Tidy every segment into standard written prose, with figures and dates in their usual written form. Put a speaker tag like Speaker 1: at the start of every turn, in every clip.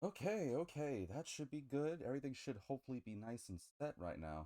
Speaker 1: Okay, that should be good. Everything should hopefully be nice and set right now.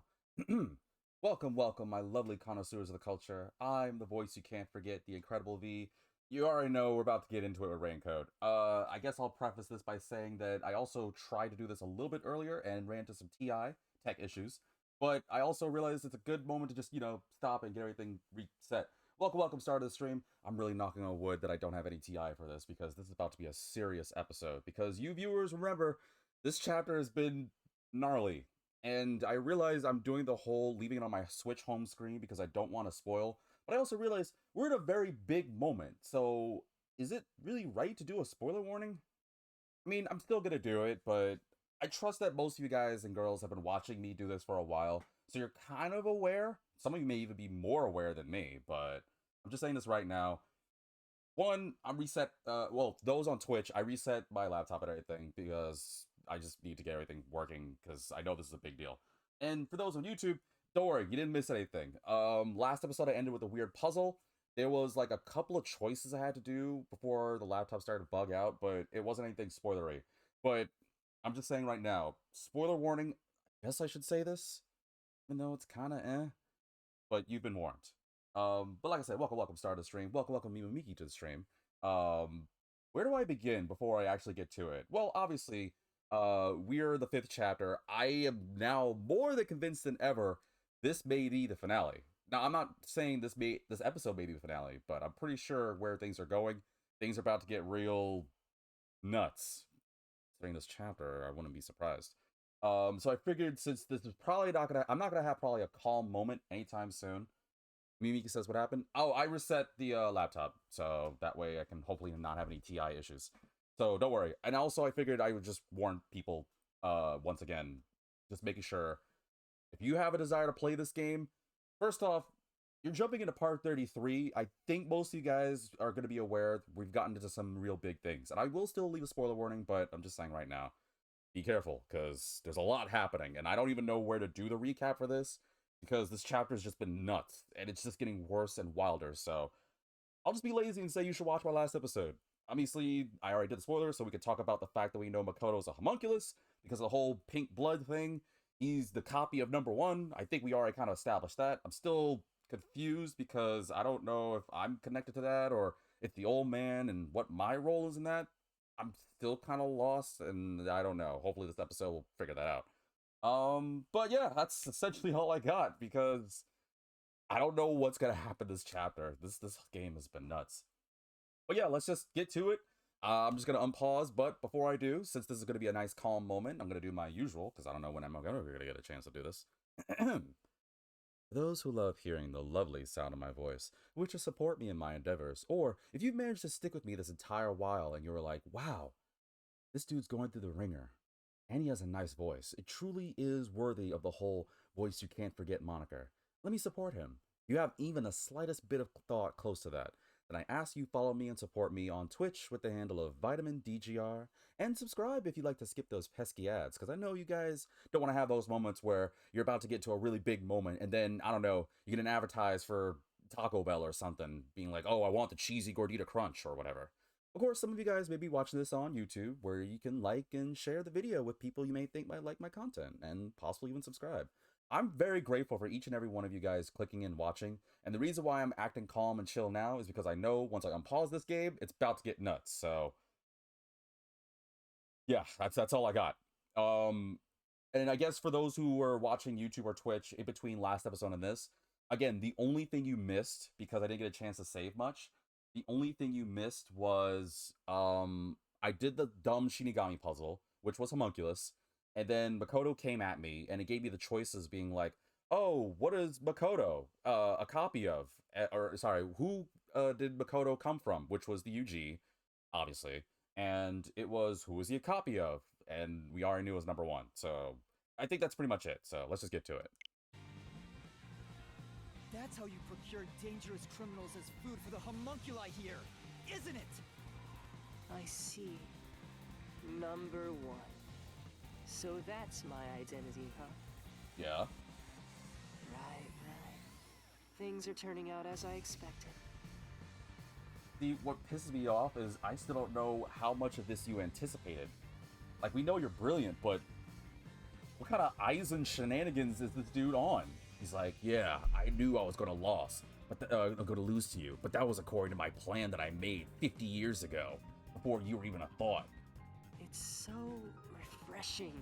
Speaker 1: Welcome, my lovely connoisseurs of the culture. I'm the voice you can't forget, the Incredible V. You already know we're about to get into it with Raincoat. I guess I'll preface this by saying that I also tried to do this a little bit earlier and ran into some TI tech issues, but I also realized it's a good moment to just, stop and get everything reset. Welcome, start of the stream. I'm really knocking on wood that I don't have any TI for this because this is about to be a serious episode. Because you viewers remember, this chapter has been gnarly. And I realize I'm doing the whole leaving it on my Switch home screen because I don't want to spoil. But I also realize we're in a very big moment. So is it really right to do a spoiler warning? I mean, I'm still gonna do it, but I trust that most of you guys and girls have been watching me do this for a while, so you're kind of aware. Some of you may even be more aware than me, but I'm just saying this right now. One, I'm reset. Well, those on Twitch, I reset my laptop and everything because I just need to get everything working because I know this is a big deal. And for those on YouTube, don't worry, you didn't miss anything. Last episode I ended with a weird puzzle. There was like a couple of choices I had to do before the laptop started to bug out, but it wasn't anything spoilery. But I'm just saying right now, spoiler warning. I guess I should say this, even though it's kind of but you've been warned. But like I said, welcome, start of the stream. Welcome, Miki to the stream. Um, where do I begin before I actually get to it? Well, obviously, we're the fifth chapter. I am now more than convinced than ever this may be the finale. Now, I'm not saying this episode may be the finale, but I'm pretty sure where things are going, things are about to get real nuts. During this chapter, I wouldn't be surprised. So I figured since this is probably not gonna, I'm not gonna have probably a calm moment anytime soon. Mimiki says what happened. Oh, I reset the laptop, so that way I can hopefully not have any TI issues. So don't worry. And also, I figured I would just warn people once again, just making sure if you have a desire to play this game, first off, you're jumping into part 33. I think most of you guys are going to be aware we've gotten into some real big things. And I will still leave a spoiler warning, but I'm just saying right now, be careful because there's a lot happening. And I don't even know where to do the recap for this because this chapter's just been nuts and it's just getting worse and wilder. So I'll just be lazy and say you should watch my last episode. Obviously, I already did the spoilers, so we could talk about the fact that we know Makoto's a homunculus because of the whole pink blood thing. He's the copy of number one. I think we already kind of established that. I'm still confused because I don't know if I'm connected to that or if the old man and what my role is in that. I'm still kind of lost, and I don't know. Hopefully, this episode will figure that out. But yeah, that's essentially all I got because I don't know what's gonna happen this chapter. This game has been nuts. But yeah, let's just get to it. I'm just gonna unpause, but before I do, since this is gonna be a nice calm moment, I'm gonna do my usual because I don't know when I'm gonna get a chance to do this. For those who love hearing the lovely sound of my voice, wish to support me in my endeavors, or if you've managed to stick with me this entire while and you're like, wow, this dude's going through the ringer, and he has a nice voice. It truly is worthy of the whole voice you can't forget moniker. Let me support him. You have even the slightest bit of thought close to that. Then I ask you follow me and support me on Twitch with the handle of Vitamin DGR, and subscribe if you'd like to skip those pesky ads, because I know you guys don't want to have those moments where you're about to get to a really big moment, and then, I don't know, you get an advertise for Taco Bell or something, being like, oh, I want the cheesy gordita crunch or whatever. Of course, some of you guys may be watching this on YouTube, where you can like and share the video with people you may think might like my content, and possibly even subscribe. I'm very grateful for each and every one of you guys clicking and watching, and the reason why I'm acting calm and chill now is because I know once I unpause this game, it's about to get nuts, so yeah, that's all I got. Um, and I guess for those who were watching YouTube or Twitch in between last episode and this, again, the only thing you missed, because I didn't get a chance to save much, the only thing you missed was I did the dumb Shinigami puzzle, which was homunculus, and then Makoto came at me and it gave me the choices being like, oh, what is Makoto a copy of? Or sorry, who did Makoto come from? Which was the UG, obviously. And it was who was he a copy of? And we already knew it was number one. So I think that's pretty much it. So let's just get to it.
Speaker 2: That's how you procure dangerous criminals as food for the homunculi here, isn't it?
Speaker 3: I see. Number one. So that's my identity, huh?
Speaker 1: Yeah.
Speaker 3: Right. Things are turning out as I expected.
Speaker 1: What pisses me off is I still don't know how much of this you anticipated. Like, we know you're brilliant, but what kind of Eisen shenanigans is this dude on? He's like, yeah, I knew I was gonna lose to you, but that was according to my plan that I made 50 years ago, before you were even a thought.
Speaker 3: It's so refreshing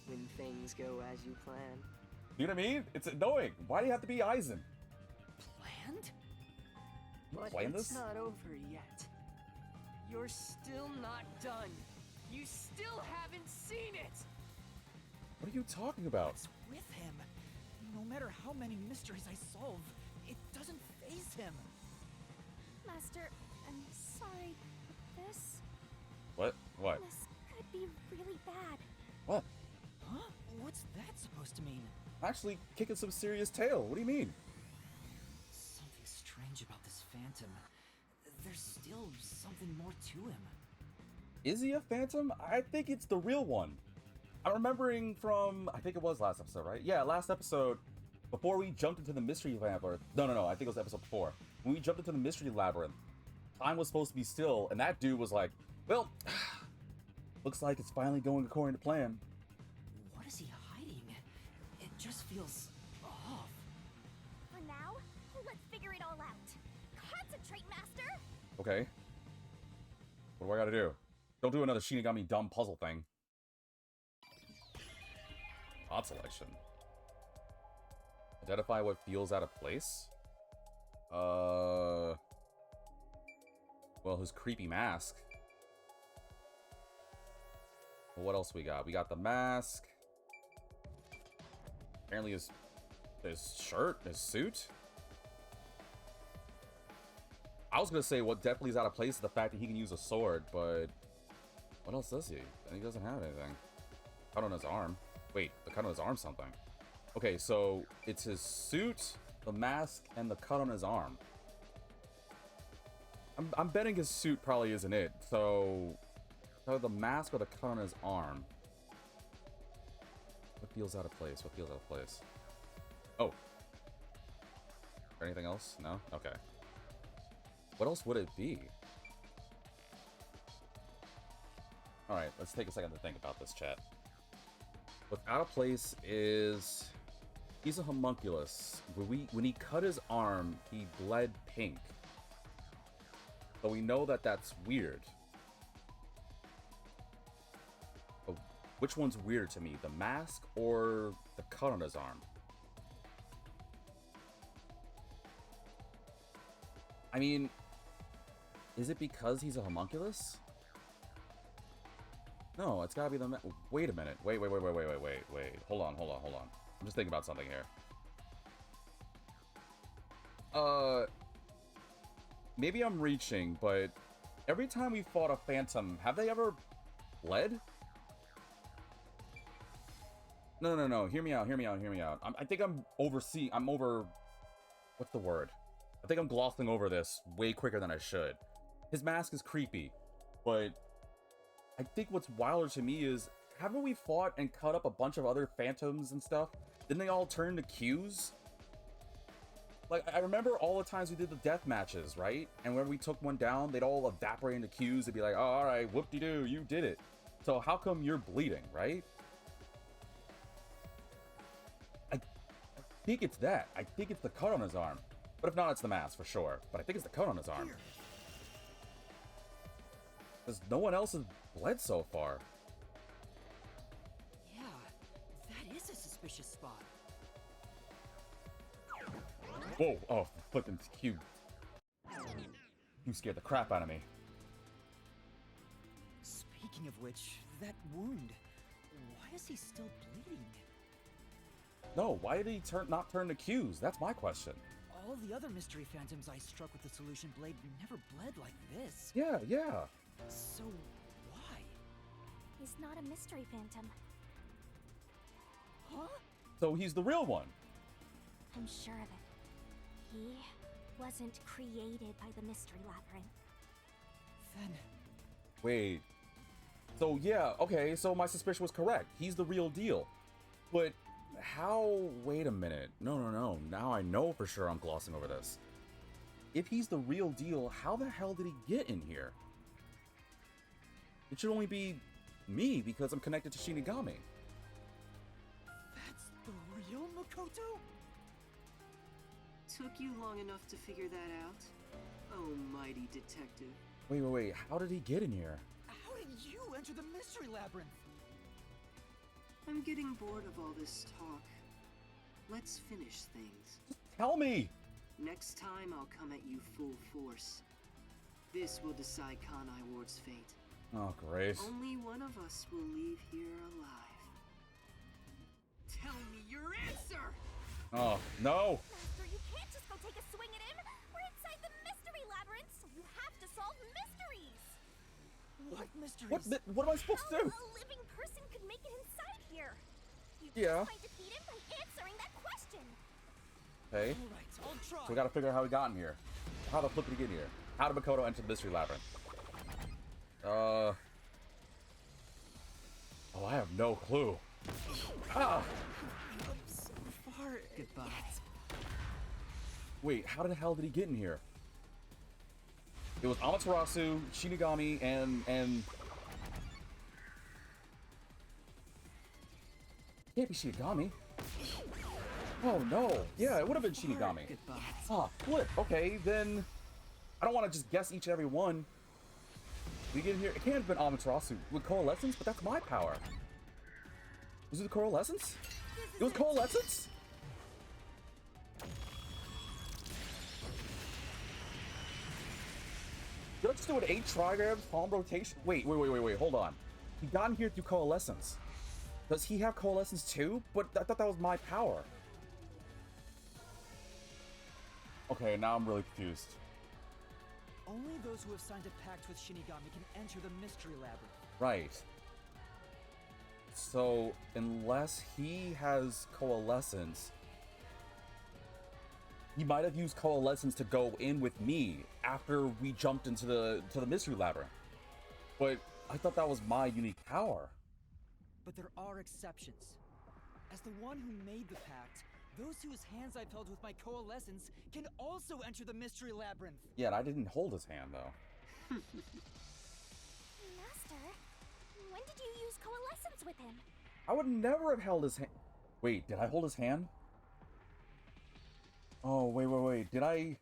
Speaker 3: when things go as you plan.
Speaker 1: You know what I mean? It's annoying. Why do you have to be Eisen?
Speaker 3: Planned?
Speaker 1: You
Speaker 3: But
Speaker 1: playing
Speaker 3: it's
Speaker 1: this?
Speaker 3: not over yet. You're still not done. You still haven't seen it!
Speaker 1: What are you talking about?
Speaker 2: What's with him? No matter how many mysteries I solve, it doesn't faze him.
Speaker 4: Master, I'm sorry, but this
Speaker 1: What? What?
Speaker 4: could be really bad.
Speaker 1: What?
Speaker 2: Huh? What's that supposed to mean?
Speaker 1: Actually kicking some serious tail. What do you mean?
Speaker 2: Something strange about this phantom. There's still something more to him.
Speaker 1: Is he a phantom? I think it's the real one. I'm remembering from, I think it was last episode, right? Yeah, last episode, before we jumped into the mystery labyrinth. No, I think it was episode 4. When we jumped into the mystery labyrinth, time was supposed to be still, and that dude was like, well, looks like it's finally going according to plan.
Speaker 2: What is he hiding? It just feels off.
Speaker 4: For now, let's figure it all out. Concentrate, Master!
Speaker 1: Okay. What do I gotta do? Don't do another Shinigami dumb puzzle thing. Odd selection. Identify what feels out of place? Well, his creepy mask. Well, what else we got? We got the mask. Apparently his shirt, his suit. I was gonna say what definitely is out of place is the fact that he can use a sword, but what else does he? He doesn't have anything. Cut on his arm. Wait, the cut on his arm something. Okay, so it's his suit, the mask, and the cut on his arm. I'm betting his suit probably isn't it. So the mask or the cut on his arm. What feels out of place? What feels out of place? Oh. Anything else? No? Okay. What else would it be? Alright, let's take a second to think about this, chat. What's out of place is... he's a homunculus. When he cut his arm, he bled pink. So we know that that's weird. But which one's weirder to me? The mask or the cut on his arm? I mean... is it because he's a homunculus? No, it's gotta be the... wait a minute. Wait. Hold on. I'm just thinking about something here. Maybe I'm reaching, but every time we fought a phantom, have they ever bled? No. Hear me out. I think I'm overseeing... what's the word? I think I'm glossing over this way quicker than I should. His mask is creepy, but I think what's wilder to me is, haven't we fought and cut up a bunch of other phantoms and stuff? Didn't they all turn to Qs? Like, I remember all the times we did the death matches, right? And when we took one down, they'd all evaporate into Qs. They'd be like, oh, alright, whoop-de-doo, you did it. So how come you're bleeding, right? I think it's that. I think it's the cut on his arm. But if not, it's the mask for sure. But I think it's the cut on his arm. Because no one else has bled so far.
Speaker 2: Yeah, that is a suspicious spot.
Speaker 1: Whoa, oh, flipping Q. You scared the crap out of me.
Speaker 2: Speaking of which, that wound, why is he still bleeding?
Speaker 1: No, why did he not turn to Qs? That's my question.
Speaker 2: All the other mystery phantoms I struck with the solution blade never bled like this.
Speaker 1: Yeah.
Speaker 2: So, why?
Speaker 4: He's not a mystery phantom.
Speaker 2: Huh?
Speaker 1: So he's the real one.
Speaker 4: I'm sure of it. He wasn't created by the mystery labyrinth.
Speaker 2: Then...
Speaker 1: wait. So yeah, okay, so my suspicion was correct. He's the real deal. But how... wait a minute. No. Now I know for sure I'm glossing over this. If he's the real deal, how the hell did he get in here? It should only be me because I'm connected to Shinigami.
Speaker 2: That's the real Makoto?
Speaker 3: Took you long enough to figure that out? Oh, mighty detective.
Speaker 1: Wait. How did he get in here?
Speaker 2: How did you enter the mystery labyrinth?
Speaker 3: I'm getting bored of all this talk. Let's finish things.
Speaker 1: Tell me!
Speaker 3: Next time I'll come at you full force. This will decide Kanai Ward's fate.
Speaker 1: Oh, great.
Speaker 3: Only one of us will leave here alive. Tell me your answer!
Speaker 1: Oh, no!
Speaker 4: Master, you can't just go take a swing at him! We're inside the mystery labyrinth, so you have to solve mysteries!
Speaker 2: What mysteries?
Speaker 1: What am I supposed to do?
Speaker 4: How a living person could make it inside here? You
Speaker 1: Yeah.
Speaker 4: just might defeat him by answering that question!
Speaker 1: Hey,
Speaker 2: Alright, I'll try.
Speaker 1: so we gotta figure out how he got in here. How the flip did he get in here? How did Makoto enter the mystery labyrinth? Oh, I have no clue. Ah!
Speaker 2: So far.
Speaker 3: Goodbye.
Speaker 1: Wait, how the hell did he get in here? It was Amaterasu, Shinigami, and... Can't be Shinigami. Oh no. Yeah, it would have been Shinigami.
Speaker 3: Goodbye.
Speaker 1: Ah, flip. Okay, then... I don't want to just guess each and every one. We get in here. It can't have been Amaterasu with Coalescence, but that's my power. Was it the Coalescence? It was Coalescence? Did I just do an 8 trigrams, palm rotation? Wait, hold on. He got in here through Coalescence. Does he have Coalescence too? But I thought that was my power. Okay, now I'm really confused.
Speaker 2: Only those who have signed a pact with Shinigami can enter the mystery labyrinth.
Speaker 1: Right. So, unless he has Coalescence, he might have used Coalescence to go in with me after we jumped into the mystery labyrinth. But I thought that was my unique power.
Speaker 2: But there are exceptions. As the one who made the pact, those whose hands I've held with my coalescence can also enter the mystery labyrinth.
Speaker 1: Yeah, and I didn't hold his hand though.
Speaker 4: Master, when did you use coalescence with him?
Speaker 1: I would never have held his hand. Wait, did I hold his hand? Oh, wait. Did I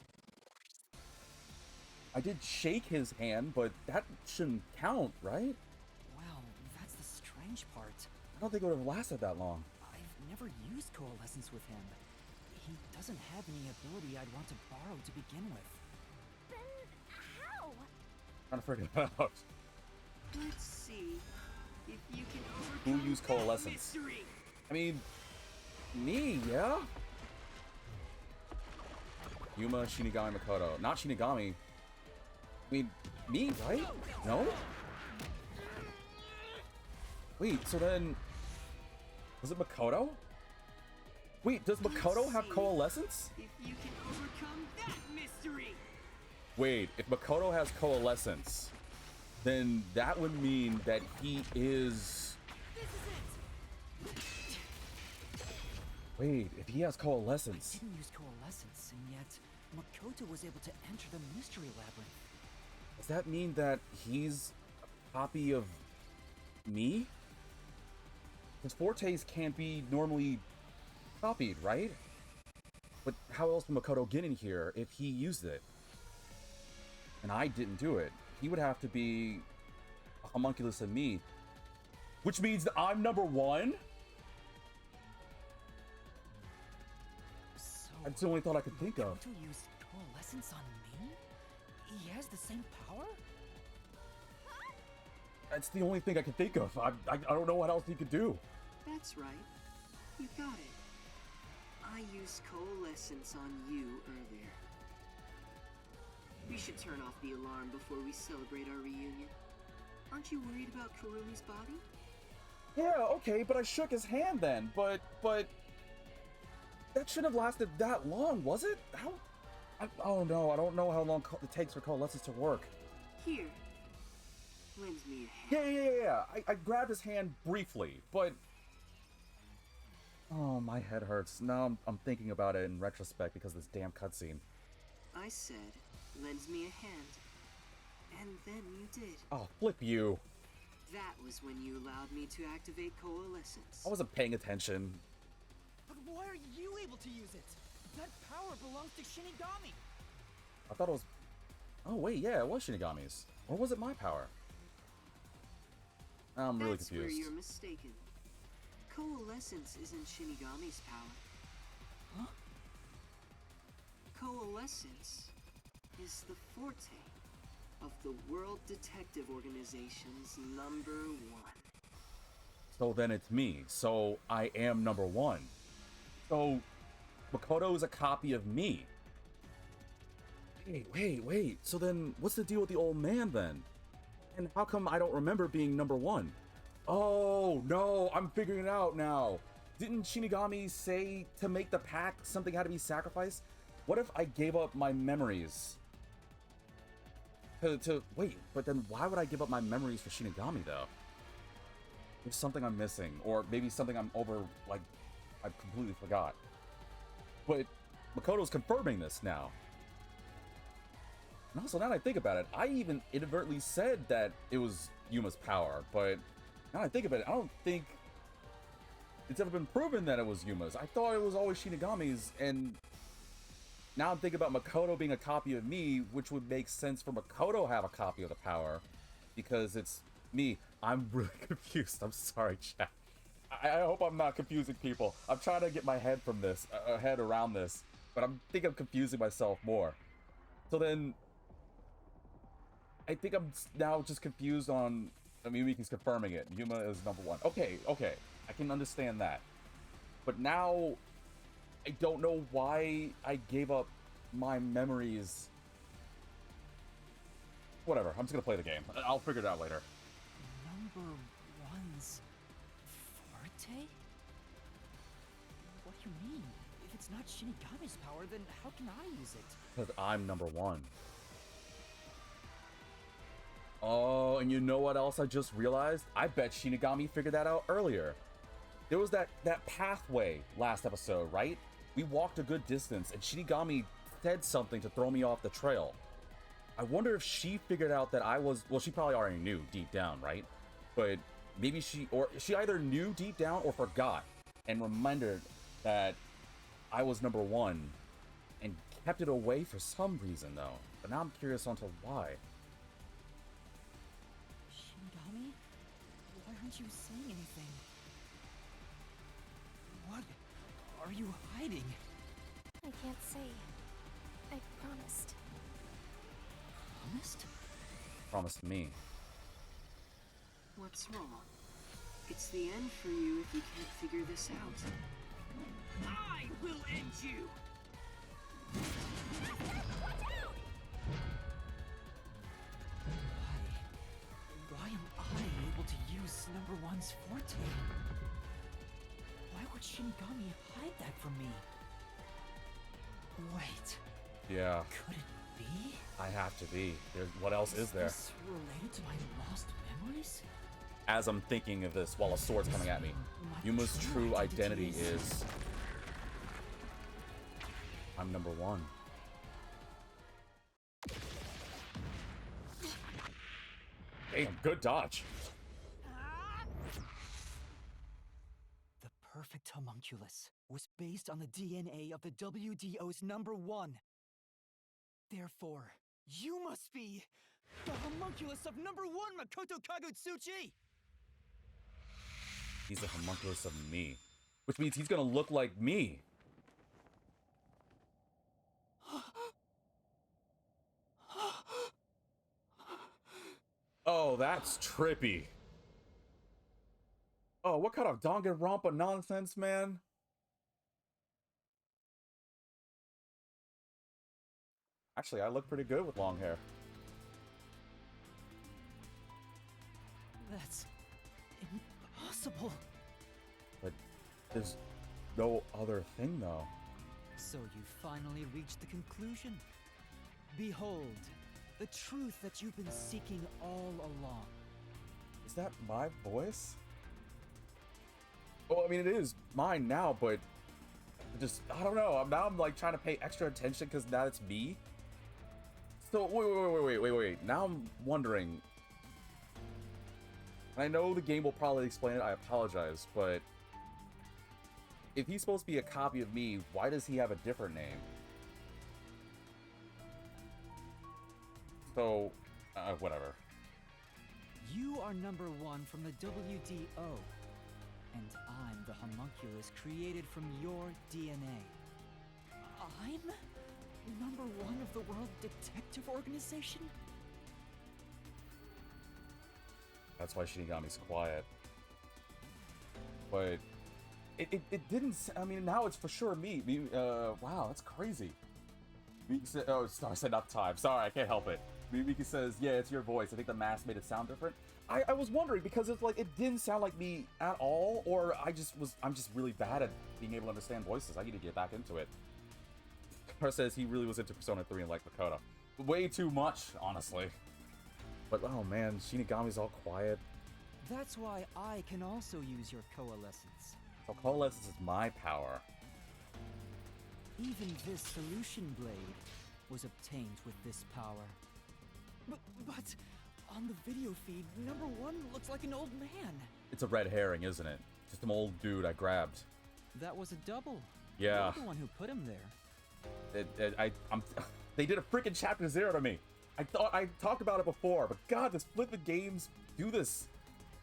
Speaker 1: did shake his hand, but that shouldn't count, right?
Speaker 2: Well, that's the strange part.
Speaker 1: I don't think it would have lasted that long.
Speaker 2: I've never used coalescence with him. He doesn't have any ability I'd want to borrow to begin with.
Speaker 4: Then how?
Speaker 1: Trying to figure it out.
Speaker 3: Let's see if you can
Speaker 1: Who
Speaker 3: overcome
Speaker 1: used
Speaker 3: that
Speaker 1: coalescence?
Speaker 3: mystery.
Speaker 1: I mean, me, yeah? Yuma, Shinigami, Makoto. Not Shinigami. I mean, me, right? No? Wait, so then... Was it Makoto? Wait, does Makoto have coalescence?
Speaker 3: If you can overcome that mystery.
Speaker 1: Wait, if Makoto has coalescence, then that would mean that he is...
Speaker 2: This is it!
Speaker 1: Wait, if he has coalescence...
Speaker 2: Didn't use coalescence, and yet Makoto was able to enter the mystery labyrinth.
Speaker 1: Does that mean that he's a copy of me? His fortes can't be normally copied, right? But how else would Makoto get in here if he used it? And I didn't do it. He would have to be a homunculus of me. Which means that I'm number one?
Speaker 2: So,
Speaker 1: That's the only thought I could think of.
Speaker 2: Makoto used coalescence on me? He has the same power?
Speaker 1: That's the only thing I could think of. I don't know what else he could do.
Speaker 3: That's right. You got it. I used coalescence on you earlier. We should turn off the alarm before we celebrate our reunion. Aren't you worried about Kurumi's body?
Speaker 1: Yeah, okay, but I shook his hand then. But that shouldn't have lasted that long, was it? How? Oh no, I don't know how long it takes for coalescence to work.
Speaker 3: Here. Lend me a hand.
Speaker 1: Yeah. I grabbed his hand briefly, but... Oh, my head hurts. Now I'm thinking about it in retrospect because of this damn cutscene.
Speaker 3: I said, lend me a hand. And then you did.
Speaker 1: Oh, flip you.
Speaker 5: That was when you allowed me to activate Coalescence.
Speaker 1: I wasn't paying attention.
Speaker 2: But why are you able to use it? That power belongs to Shinigami.
Speaker 1: I thought it was... Oh, wait, yeah, it was Shinigami's. Or was it my power? I'm really
Speaker 5: That's
Speaker 1: confused.
Speaker 5: where you're mistaken. Coalescence isn't Shinigami's power.
Speaker 2: Huh?
Speaker 5: Coalescence is the forte of the World Detective Organization's #1.
Speaker 1: So then it's me. So I am #1. So Makoto is a copy of me. Wait. So then what's the deal with the old man then? And how come I don't remember being #1? Oh, no, I'm figuring it out now. Didn't Shinigami say to make the pact something had to be sacrificed? What if I gave up my memories? Wait, but then why would I give up my memories for Shinigami though? There's something I'm missing, or maybe something I'm over, like, I completely forgot. But Makoto's confirming this now. And also, now that I think about it, I even inadvertently said that it was Yuma's power, but now that I think about it, I don't think it's ever been proven that it was Yuma's. I thought it was always Shinigami's, and now I'm thinking about Makoto being a copy of me, which would make sense for Makoto to have a copy of the power, because it's me. I'm really confused. I'm sorry, chat. I hope I'm not confusing people. I'm trying to get my head from this, head around this, but I think I'm confusing myself more. So then, I think I'm now just confused on... I mean, Miki's confirming it. Yuma is #1. Okay. I can understand that. But now, I don't know why I gave up my memories. Whatever, I'm just gonna play the game. I'll figure it out later.
Speaker 2: #1's forte? What do you mean? If it's not Shinigami's power, then how can I use it?
Speaker 1: Because I'm #1. Oh, and you know what else I just realized? I bet Shinigami figured that out earlier. There was that pathway last episode, right? We walked a good distance, and Shinigami said something to throw me off the trail. I wonder if she figured out that I was... Well, she probably already knew deep down, right? But maybe she either knew deep down or forgot and remembered that I was #1 and kept it away for some reason, though. But now I'm curious onto why.
Speaker 2: Shinigami? Why aren't you saying anything? What are you hiding?
Speaker 4: I can't say. I promised.
Speaker 2: Promised?
Speaker 1: Promised me.
Speaker 5: What's wrong? It's the end for you if you can't figure this out. I will end you!
Speaker 2: Why am I able to use #1's forte? Why would Shinigami hide that from me? Wait,
Speaker 1: Yeah,
Speaker 2: could it be?
Speaker 1: I have to be. What else is there?
Speaker 2: This related to my lost memories?
Speaker 1: As I'm thinking of this while a sword's coming at me, Yuma's true identity is... I'm #1. Damn, good dodge.
Speaker 2: The perfect homunculus was based on the DNA of the WDO's #1. Therefore, you must be the homunculus of #1 Makoto Kagatsuchi!
Speaker 1: He's a homunculus of me, which means he's gonna look like me. Oh, that's trippy. Oh, what kind of Danganronpa nonsense, man? Actually, I look pretty good with long hair.
Speaker 2: That's impossible.
Speaker 1: But there's no other thing, though.
Speaker 2: So you finally reached the conclusion. Behold, the truth that you've been seeking all along.
Speaker 1: Is that my voice? Well, I mean, it is mine now, but just, I don't know. Now I'm like trying to pay extra attention because now it's me. So, wait. Now I'm wondering, And I know the game will probably explain it, I apologize, but if he's supposed to be a copy of me, why does he have a different name? So, whatever.
Speaker 2: You are number 1 from the WDO, and I'm the homunculus created from your DNA. I'm number 1 of the World Detective Organization?
Speaker 1: That's why Shinigami's quiet. But it didn't. I mean, now it's for sure me. Wow, that's crazy. Miki said, oh, I said not time. Sorry, I can't help it. Miki says, yeah, it's your voice. I think the mask made it sound different. I was wondering because it's like it didn't sound like me at all, or I'm just really bad at being able to understand voices. I need to get back into it. Car says he really was into Persona 3 and like Makoto. Way too much, honestly. But oh man, Shinigami's all quiet.
Speaker 2: That's why I can also use your coalescence.
Speaker 1: So coalescence is my power.
Speaker 2: Even this solution blade was obtained with this power. But on the video feed, number 1 looks like an old man.
Speaker 1: It's a red herring, isn't it? Just an old dude I grabbed.
Speaker 2: That was a double.
Speaker 1: Yeah.
Speaker 2: You're the one who put him there.
Speaker 1: They did a freaking chapter 0 to me. I thought I talked about it before, but God, this flipping games do this.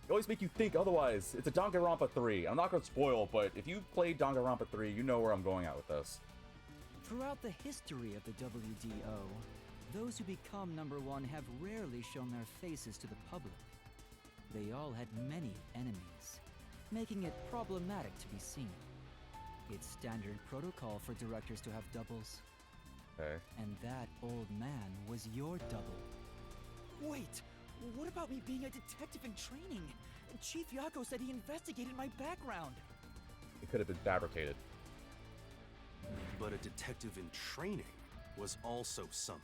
Speaker 1: They always make you think otherwise. It's a Danganronpa 3. I'm not gonna spoil, but if you played Danganronpa 3, you know where I'm going at with this.
Speaker 2: Throughout the history of the WDO, those who become number 1 have rarely shown their faces to the public. They all had many enemies, making it problematic to be seen. It's standard protocol for directors to have doubles.
Speaker 1: Okay.
Speaker 2: And that old man was your double. Wait, what about me being a detective in training? Chief Yako said he investigated my background.
Speaker 1: It could have been fabricated.
Speaker 6: But a detective in training was also summoned.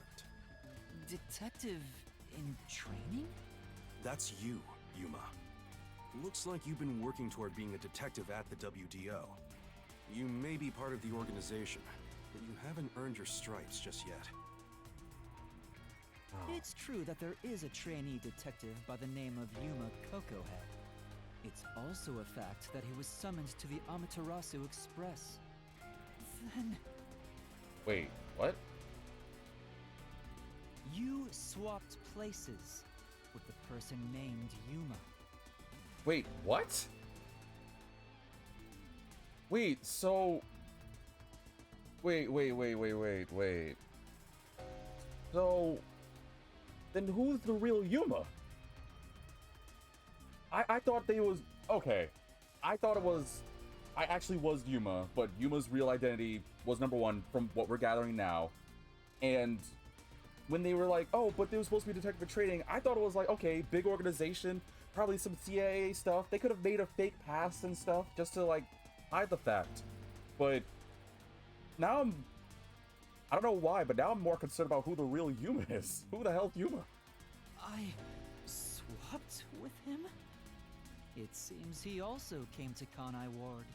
Speaker 2: Detective in training?
Speaker 6: That's you, Yuma. Looks like you've been working toward being a detective at the WDO. You may be part of the organization, but you haven't earned your stripes just yet.
Speaker 1: Oh.
Speaker 2: It's true that there is a trainee detective by the name of Yuma Cocohead. It's also a fact that he was summoned to the Amaterasu Express. Then...
Speaker 1: Wait, what?
Speaker 2: You swapped places with the person named Yuma.
Speaker 1: Wait, what? Wait, so... Wait. So... Then who's the real Yuma? I thought they was... Okay. I thought it was... I actually was Yuma, but Yuma's real identity was number 1 from what we're gathering now. And when they were like, oh, but they were supposed to be detective training, I thought it was like, okay, big organization, probably some CIA stuff. They could have made a fake past and stuff just to, like, hide the fact. But now I don't know why, but now I'm more concerned about who the real Yuma is. Who the hell's Yuma?
Speaker 2: I swapped with him? It seems he also came to Kanai Ward.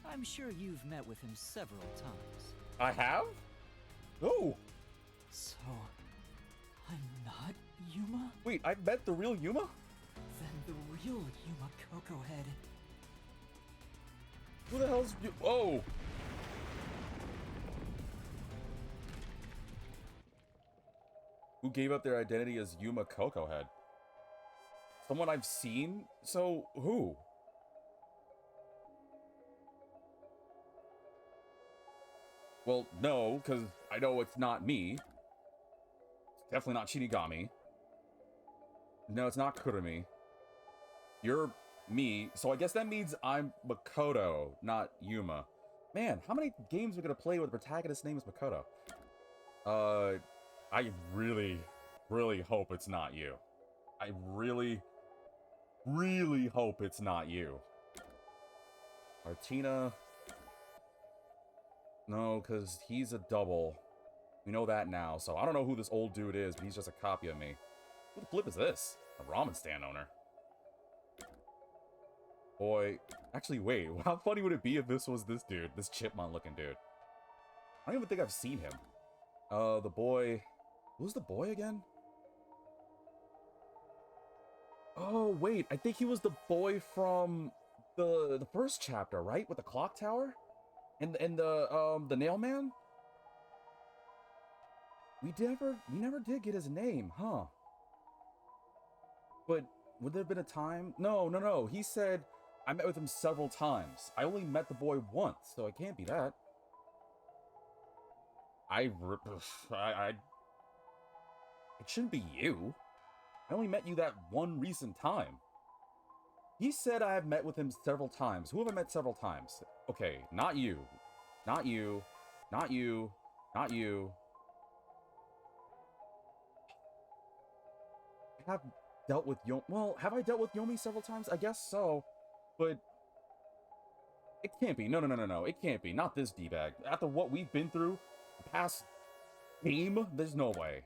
Speaker 2: I'm sure you've met with him several times.
Speaker 1: I have? Oh!
Speaker 2: So, I'm not Yuma?
Speaker 1: Wait, I met the real Yuma?
Speaker 2: Then the real Yuma Cocohead.
Speaker 1: Who the hell's you? Oh! Who gave up their identity as Yuma Cocohead? Someone I've seen? So, who? Well, no, because I know it's not me. It's definitely not Shinigami. No, it's not Kurumi. You're me, so I guess that means I'm Makoto, not Yuma. Man, how many games are we gonna play where the protagonist's name is Makoto? I really, really hope it's not you. I really, really hope it's not you. Martina. No, because he's a double. We know that now, so I don't know who this old dude is, but he's just a copy of me. Who the flip is this? A ramen stand owner. Boy, actually, wait. How funny would it be if this was this dude? This chipmunk-looking dude. I don't even think I've seen him. The boy... Who's the boy again? Oh wait, I think he was the boy from the first chapter, right? With the clock tower and the nail man. We never did get his name, huh? But would there have been a time? No. He said I met with him several times. I only met the boy once, so it can't be that. It shouldn't be you. I only met you that one recent time. He said I have met with him several times. Who have I met several times? Okay, not you. Not you. Not you. Not you. I have dealt with Yomi. Well, have I dealt with Yomi several times? I guess so. But it can't be. No. It can't be. Not this D-bag. After what we've been through the past game, there's no way.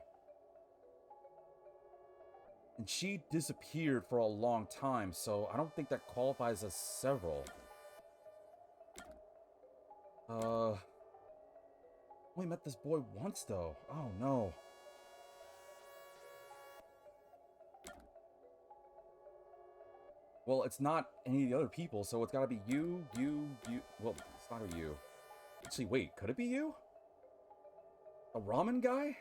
Speaker 1: And she disappeared for a long time, so I don't think that qualifies as several. Only met this boy once, though. Oh, no. Well, it's not any of the other people, so it's gotta be you. Well, it's not a you. Actually, wait, could it be you? A ramen guy?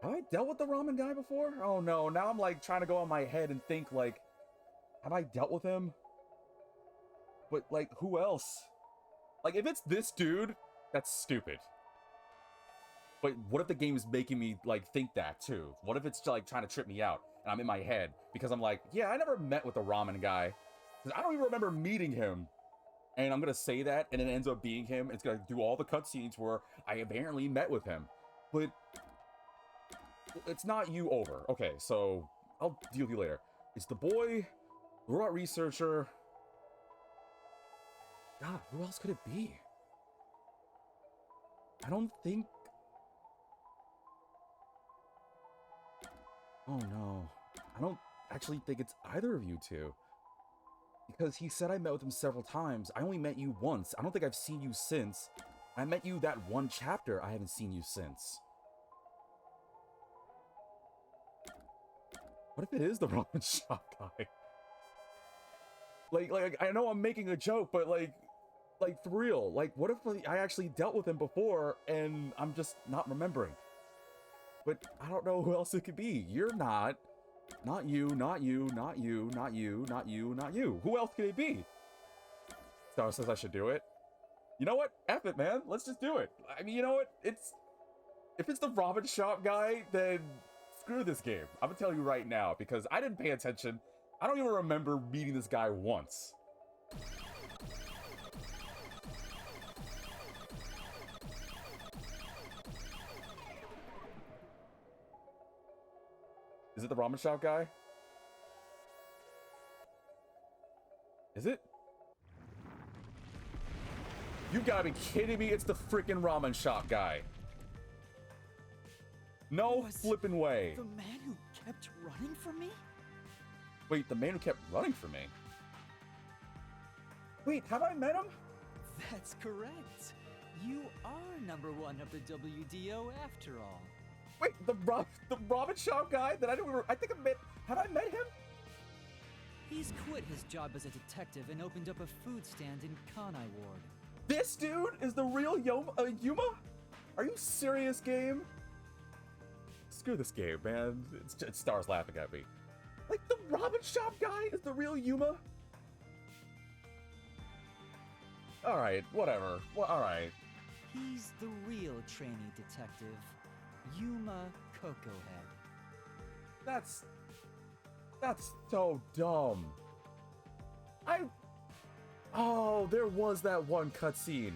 Speaker 1: Have I dealt with the ramen guy before? Oh no, now I'm like trying to go in my head and think like, have I dealt with him? But like, who else? Like, if it's this dude, that's stupid. But what if the game is making me like think that too? What if it's like trying to trip me out and I'm in my head because I'm like, yeah, I never met with the ramen guy. Because I don't even remember meeting him. And I'm gonna say that and it ends up being him. It's gonna do all the cutscenes where I apparently met with him. But it's not you over. Okay, so I'll deal with you later. It's the boy, the robot researcher. God, who else could it be? I don't think... Oh no. I don't actually think it's either of you two. Because he said I met with him several times. I only met you once. I don't think I've seen you since. I met you that one chapter. I haven't seen you since. What if it is the ramen shop guy? Like I know I'm making a joke, but like for real. Like, what if I actually dealt with him before and I'm just not remembering? But I don't know who else it could be. You're not. Not you, not you, not you, not you, not you, not you. Who else could it be? Star says I should do it. You know what? F it, man. Let's just do it. I mean, you know what? If it's the ramen shop guy, then screw this game. I'm gonna tell you right now, because I didn't pay attention. I don't even remember meeting this guy once. Is it the ramen shop guy? Is it? You gotta be kidding me. It's the freaking ramen shop guy. No flipping way.
Speaker 2: The man who kept running from me?
Speaker 1: Wait, the man who kept running from me? Wait, have I met him?
Speaker 2: That's correct. You are number one of the WDO after all.
Speaker 1: Wait, the ramen shop guy that I think I met. Have I met him?
Speaker 2: He's quit his job as a detective and opened up a food stand in Kanai Ward.
Speaker 1: This dude is the real Yuma? Are you serious, game? Screw this game, man. It's Stars laughing at me. Like, the ramen shop guy is the real Yuma? Alright, whatever. Well, alright.
Speaker 2: He's the real trainee detective, Yuma Cocohead.
Speaker 1: That's so dumb. Oh, there was that one cutscene.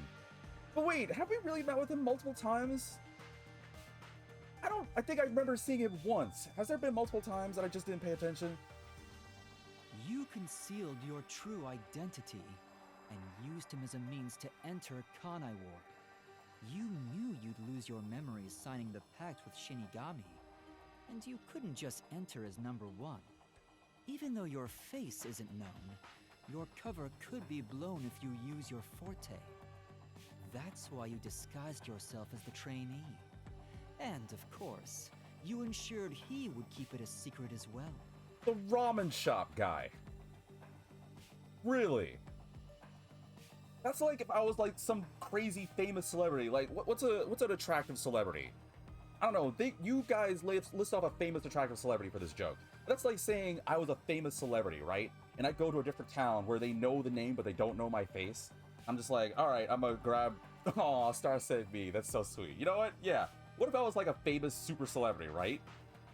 Speaker 1: But wait, have we really met with him multiple times? I think I remember seeing him once. Has there been multiple times that I just didn't pay attention?
Speaker 2: You concealed your true identity and used him as a means to enter Kanai Ward. You knew you'd lose your memories signing the pact with Shinigami, and you couldn't just enter as number one. Even though your face isn't known, your cover could be blown if you use your forte. That's why you disguised yourself as the trainee. And of course, you ensured he would keep it a secret as well.
Speaker 1: The ramen shop guy. Really? That's like if I was like some crazy famous celebrity. Like, what's an attractive celebrity? I don't know. You guys list off a famous attractive celebrity for this joke. That's like saying I was a famous celebrity, right? And I go to a different town where they know the name but they don't know my face. I'm just like, all right, I'm gonna grab. Oh, Star Saved Me. That's so sweet. You know what? Yeah. What if I was like a famous super celebrity, right?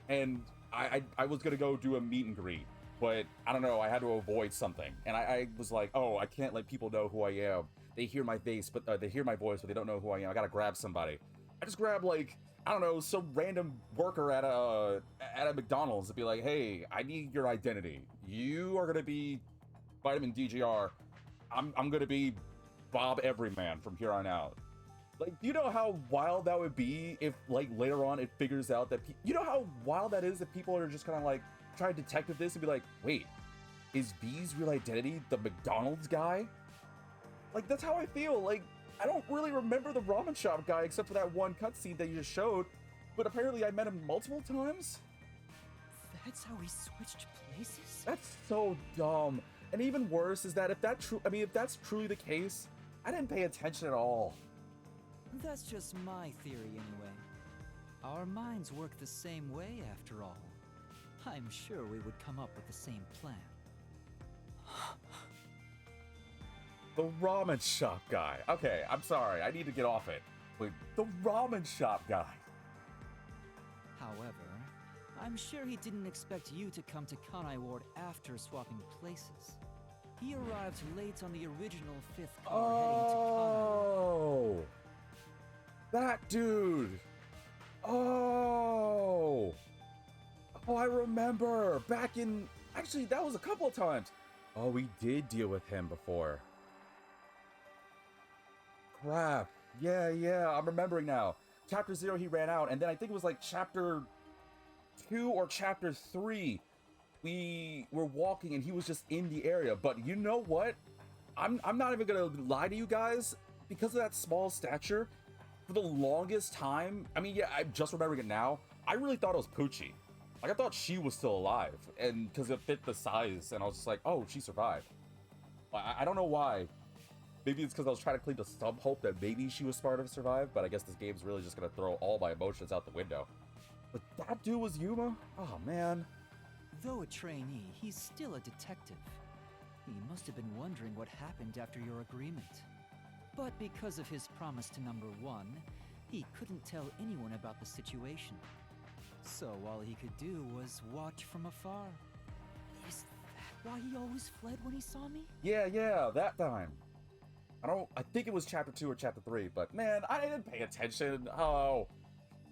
Speaker 1: And I was gonna go do a meet and greet, but I don't know. I had to avoid something, and I was like, oh, I can't let people know who I am. They hear my face, but they hear my voice, but they don't know who I am. I gotta grab somebody. I just grab like, I don't know, some random worker at a McDonald's to be like, hey, I need your identity. You are gonna be Vitamin DGR. I'm gonna be Bob Everyman from here on out. Like, do you know how wild that would be if, like, later on it figures out that you know how wild that is if people are just kind of like try to detective this and be like, wait, is V's real identity the McDonald's guy? Like, that's how I feel. Like, I don't really remember the ramen shop guy except for that one cutscene that you just showed, but apparently I met him multiple times.
Speaker 2: That's how we switched places?
Speaker 1: That's so dumb. And even worse is that if that's truly the case, I didn't pay attention at all.
Speaker 2: That's just my theory anyway. Our minds work the same way after all. I'm sure we would come up with the same plan.
Speaker 1: The ramen shop guy. Okay, I'm sorry. I need to get off it. Wait, the ramen shop guy.
Speaker 2: However, I'm sure he didn't expect you to come to Kanai Ward after swapping places. He arrived late on the original 5th car heading to Kanai.
Speaker 1: Oh, that dude. Oh, I remember. Back in... Actually, that was a couple of times. Oh, we did deal with him before. Crap. Yeah, I'm remembering now. Chapter 0, he ran out, and then I think it was like Chapter 2 or Chapter 3. We were walking, and he was just in the area. But you know what? I'm not even gonna lie to you guys. Because of that small stature, for the longest time, I mean, yeah, I'm just remembering it now, I really thought it was Poochie. Like, I thought she was still alive, and because it fit the size, and I was just like, oh, she survived. I don't know why. Maybe it's because I was trying to cling to some hope that maybe she was smart enough to survive, but I guess this game's really just gonna throw all my emotions out the window. But that dude was Yuma? Oh, man.
Speaker 2: Though a trainee, he's still a detective. He must have been wondering what happened after your agreement. But because of his promise to number 1, he couldn't tell anyone about the situation. So all he could do was watch from afar. Is that why he always fled when he saw me?
Speaker 1: Yeah, that time. I think it was Chapter 2 or Chapter 3, but man, I didn't pay attention. Oh,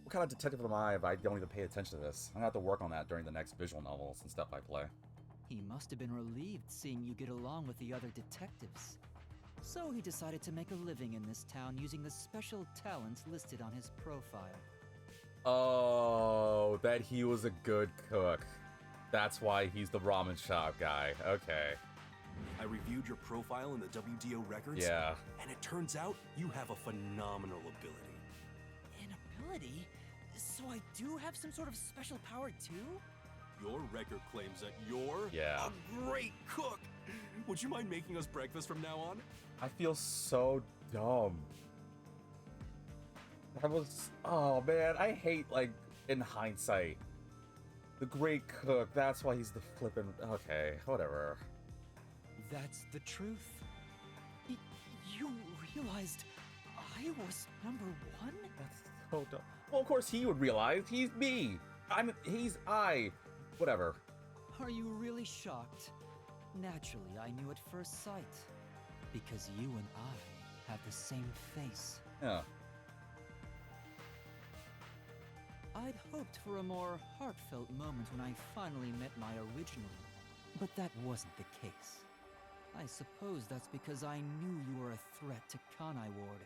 Speaker 1: what kind of detective am I if I don't even pay attention to this? I'm gonna have to work on that during the next visual novels and stuff I play.
Speaker 2: He must have been relieved seeing you get along with the other detectives. So he decided to make a living in this town using the special talents listed on his profile.
Speaker 1: Oh, that he was a good cook. That's why he's the ramen shop guy. Okay.
Speaker 6: I reviewed your profile in the WDO records.
Speaker 1: Yeah.
Speaker 6: And it turns out you have a phenomenal ability.
Speaker 2: An ability? So I do have some sort of special power too?
Speaker 6: Your record claims that you're
Speaker 1: Yeah.
Speaker 6: a great cook. Would you mind making us breakfast from now on?
Speaker 1: I feel so dumb. Oh man, I hate, like, in hindsight. The great cook, that's why he's the flippin', okay, whatever.
Speaker 2: That's the truth. You realized I was number 1?
Speaker 1: That's so dumb. Well, of course he would realize, he's me. Whatever.
Speaker 2: Are you really shocked? Naturally, I knew at first sight. Because you and I have the same face.
Speaker 1: Yeah.
Speaker 2: I'd hoped for a more heartfelt moment when I finally met my original, but that wasn't the case. I suppose that's because I knew you were a threat to Kanai Ward.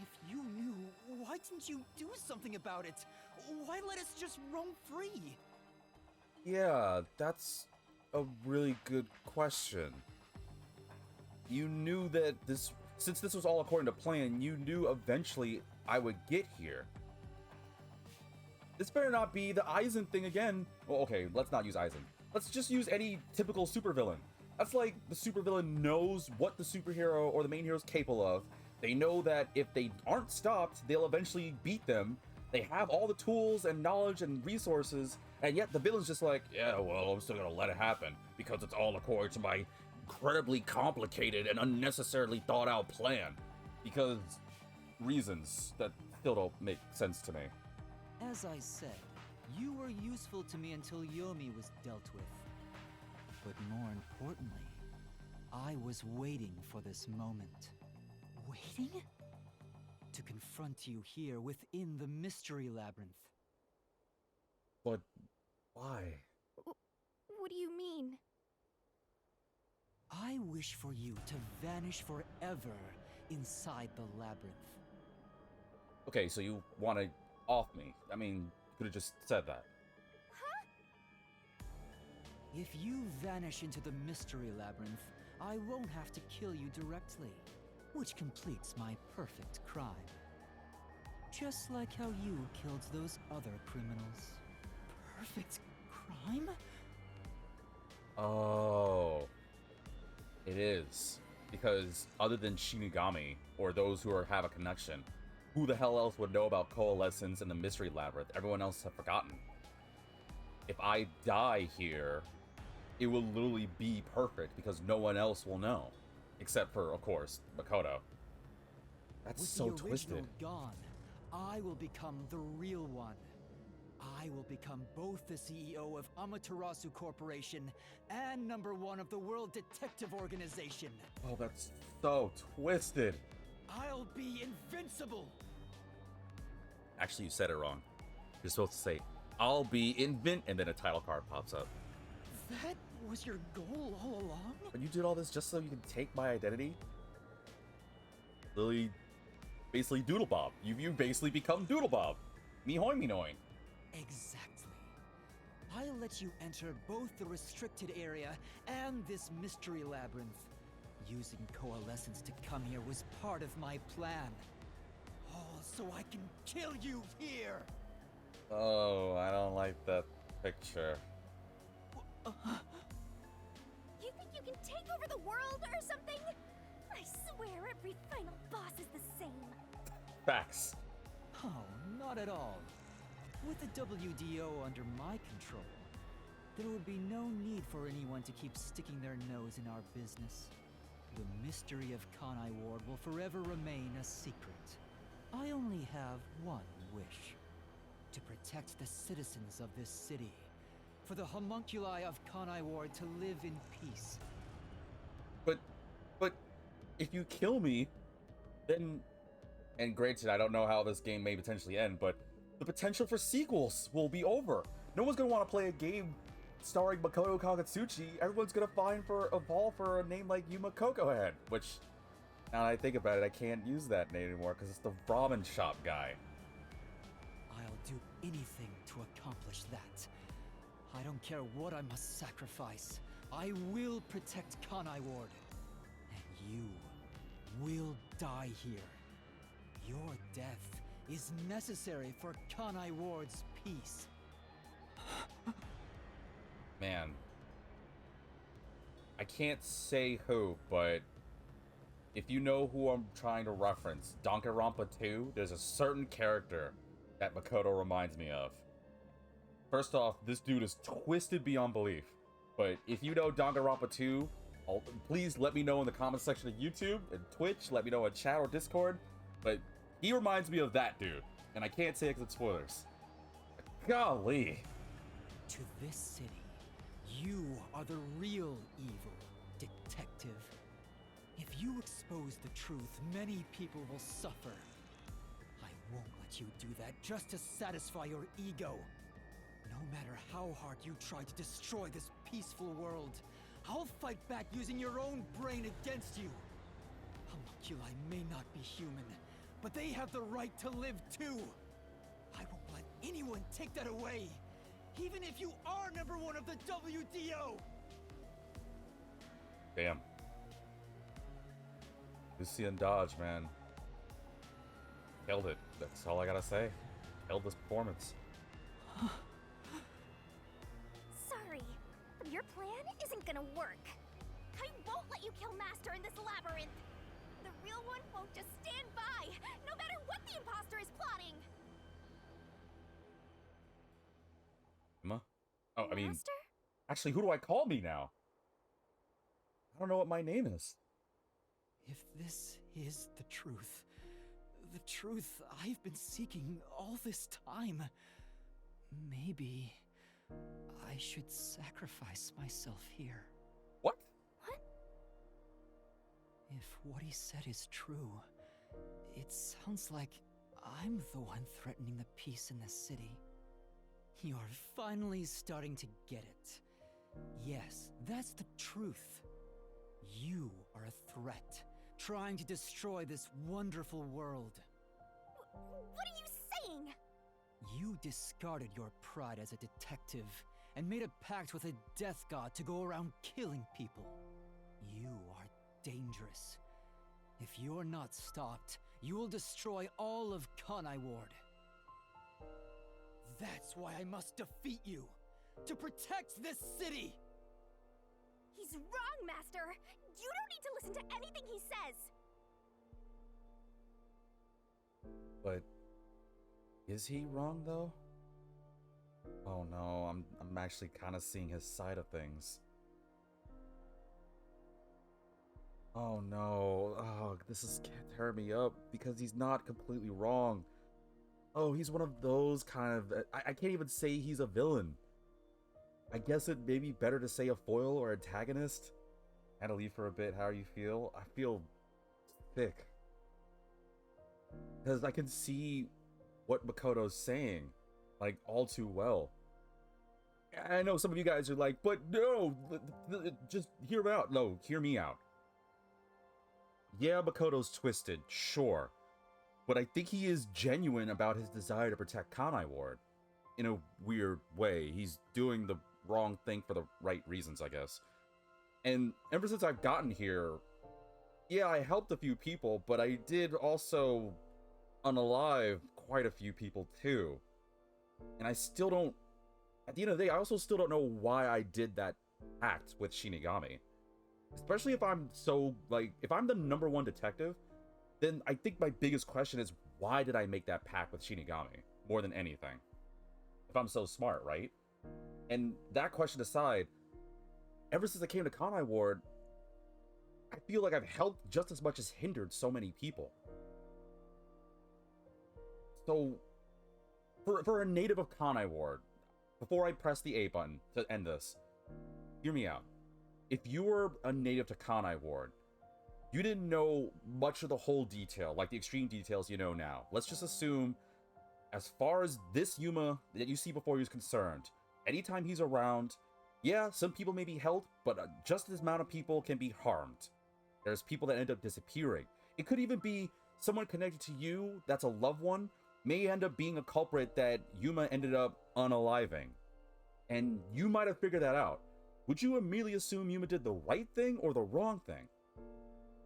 Speaker 2: If you knew, why didn't you do something about it? Why let us just roam free?
Speaker 1: Yeah, that's a really good question. You knew that since this was all according to plan, you knew eventually I would get here. This better not be the Aizen thing again. Well, okay, let's not use Aizen. Let's just use any typical supervillain. That's like the supervillain knows what the superhero or the main hero is capable of. They know that if they aren't stopped, they'll eventually beat them. They have all the tools and knowledge and resources, and yet the villain's just like, yeah, well, I'm still gonna let it happen because it's all according to my incredibly complicated and unnecessarily thought out plan. Because reasons that still don't make sense to me.
Speaker 2: As I said, you were useful to me until Yomi was dealt with. But more importantly, I was waiting for this moment. Waiting? To confront you here within the Mystery Labyrinth.
Speaker 1: But why?
Speaker 4: What do you mean?
Speaker 2: I wish for you to vanish forever inside the labyrinth.
Speaker 1: Okay, so you want to off me. I mean, you could have just said that.
Speaker 2: If you vanish into the Mystery Labyrinth, I won't have to kill you directly, which completes my perfect crime. Just like how you killed those other criminals. Perfect crime?
Speaker 1: Oh. It is. Because other than Shinigami, or those who have a connection, who the hell else would know about Coalescence and the Mystery Labyrinth? Everyone else have forgotten. If I die here, it will literally be perfect because no one else will know. Except for, of course, Makoto. That's so
Speaker 2: With the original
Speaker 1: twisted.
Speaker 2: gone, I will become the real one. I will become both the CEO of Amaterasu Corporation and #1 of the World Detective Organization.
Speaker 1: Oh, that's so twisted.
Speaker 2: I'll be invincible!
Speaker 1: Actually, you said it wrong. You're supposed to say, I'll be invent, and then a title card pops up.
Speaker 2: That was your goal all along?
Speaker 1: But you did all this just so you can take my identity? Literally, basically Doodlebob. You basically become Doodlebob. Me hoy me noing.
Speaker 2: Exactly. I'll let you enter both the restricted area and this mystery labyrinth. Using Coalescence to come here was part of my plan. All so I can kill you here!
Speaker 1: Oh, I don't like that picture.
Speaker 4: You think you can take over the world or something? I swear every final boss is the same.
Speaker 1: Facts.
Speaker 2: Oh, not at all. With the WDO under my control, there would be no need for anyone to keep sticking their nose in our business. The mystery of Kanai Ward will forever remain a secret. I only have one wish. To protect the citizens of this city. For the homunculi of Kanai Ward to live in peace.
Speaker 1: But if you kill me, then, and granted, I don't know how this game may potentially end, but the potential for sequels will be over. No one's gonna want to play a game starring Makoto Kagatsuchi. Everyone's gonna evolve for a name like Yuma Head, which, now that I think about it, I can't use that name anymore because it's the ramen shop guy.
Speaker 2: I'll do anything to accomplish that. I don't care what I must sacrifice. I will protect Kanai Ward. And you will die here. Your death is necessary for Kanai Ward's peace.
Speaker 1: Man. I can't say who, but if you know who I'm trying to reference, Danganronpa 2, there's a certain character that Makoto reminds me of. First off, this dude is twisted beyond belief. But if you know Danganronpa 2, please let me know in the comment section of YouTube and Twitch. Let me know in chat or Discord. But he reminds me of that dude. And I can't say it because it's spoilers. Golly.
Speaker 2: To this city, you are the real evil, detective. If you expose the truth, many people will suffer. I won't let you do that just to satisfy your ego. No matter how hard you try to destroy this peaceful world, I'll fight back using your own brain against you. Homunculi may not be human, but they have the right to live too. I won't let anyone take that away, even if you are #1 of the WDO!
Speaker 1: Damn. Lucian Dodge, man. Killed it. That's all I gotta say. Killed this performance.
Speaker 4: Sorry. gonna work. I won't let you kill Master in this labyrinth. The real one won't just stand by, no matter what the imposter is plotting.
Speaker 1: Yuma? Oh, I mean,
Speaker 4: Master?
Speaker 1: actually, who do I call me now? I don't know what my name is.
Speaker 2: If this is the truth I've been seeking all this time, maybe I should sacrifice myself here.
Speaker 1: What?
Speaker 2: If what he said is true, it sounds like I'm the one threatening the peace in the city. You're finally starting to get it. Yes, that's the truth. You are a threat, trying to destroy this wonderful world.
Speaker 4: What are you saying?
Speaker 2: You discarded your pride as a detective and made a pact with a death god to go around killing people. You are dangerous. If you're not stopped, you will destroy all of Kanai Ward. That's why I must defeat you, to protect this city!
Speaker 4: He's wrong, Master! You don't need to listen to anything he says!
Speaker 1: But is he wrong though? Oh no, I'm actually kind of seeing his side of things. Oh no, oh, this is tearing me up because he's not completely wrong. Oh, he's one of those kind of, I can't even say he's a villain. I guess it may be better to say a foil or antagonist. I had to leave for a bit. How do you feel? I feel sick. Because I can see what Makoto's saying, like, all too well. I know some of you guys are like, but no, just hear me out. No, hear me out. Yeah, Makoto's twisted, sure. But I think he is genuine about his desire to protect Kanai Ward. In a weird way. He's doing the wrong thing for the right reasons, I guess. And ever since I've gotten here, yeah, I helped a few people, but I did also unalive quite a few people too. And I still don't, at the end of the day, I also still don't know why I did that act with Shinigami. Especially if I'm so, like, if I'm the #1 detective, then I think my biggest question is, why did I make that pact with Shinigami? More than anything. If I'm so smart, right? And that question aside, ever since I came to Kanai Ward, I feel like I've helped just as much as hindered so many people. So, for a native of Kanai Ward, before I press the A button to end this, hear me out. If you were a native to Kanai Ward, you didn't know much of the whole detail, like the extreme details you know now. Let's just assume, as far as this Yuma that you see before you is concerned, anytime he's around, yeah, some people may be helped, but just as amount of people can be harmed. There's people that end up disappearing. It could even be someone connected to you that's a loved one may end up being a culprit that Yuma ended up unaliving. And you might have figured that out. Would you immediately assume Yuma did the right thing or the wrong thing?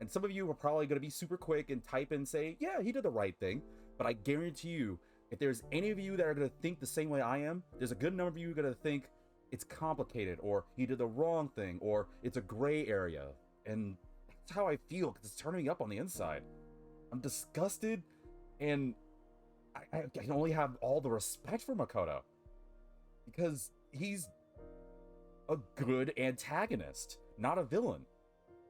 Speaker 1: And some of you are probably going to be super quick and type and say, yeah, he did the right thing. But I guarantee you, if there's any of you that are going to think the same way I am, there's a good number of you who are going to think it's complicated, or he did the wrong thing, or it's a gray area. And that's how I feel, because it's turning me up on the inside. I'm disgusted, and I can only have all the respect for Makoto. Because he's a good antagonist, not a villain.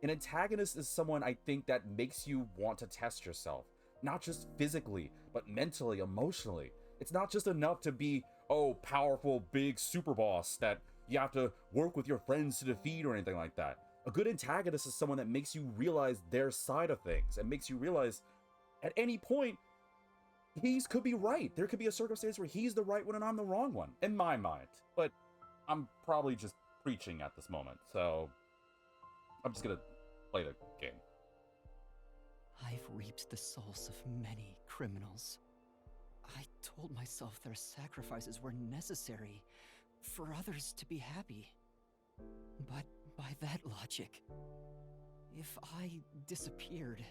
Speaker 1: An antagonist is someone, I think, that makes you want to test yourself. Not just physically, but mentally, emotionally. It's not just enough to be, oh, powerful, big super boss that you have to work with your friends to defeat or anything like that. A good antagonist is someone that makes you realize their side of things and makes you realize at any point, he could be right. There could be a circumstance where he's the right one and I'm the wrong one, in my mind. But I'm probably just preaching at this moment, so I'm just gonna play the game.
Speaker 2: I've reaped the souls of many criminals. I told myself their sacrifices were necessary for others to be happy. But by that logic, if I disappeared,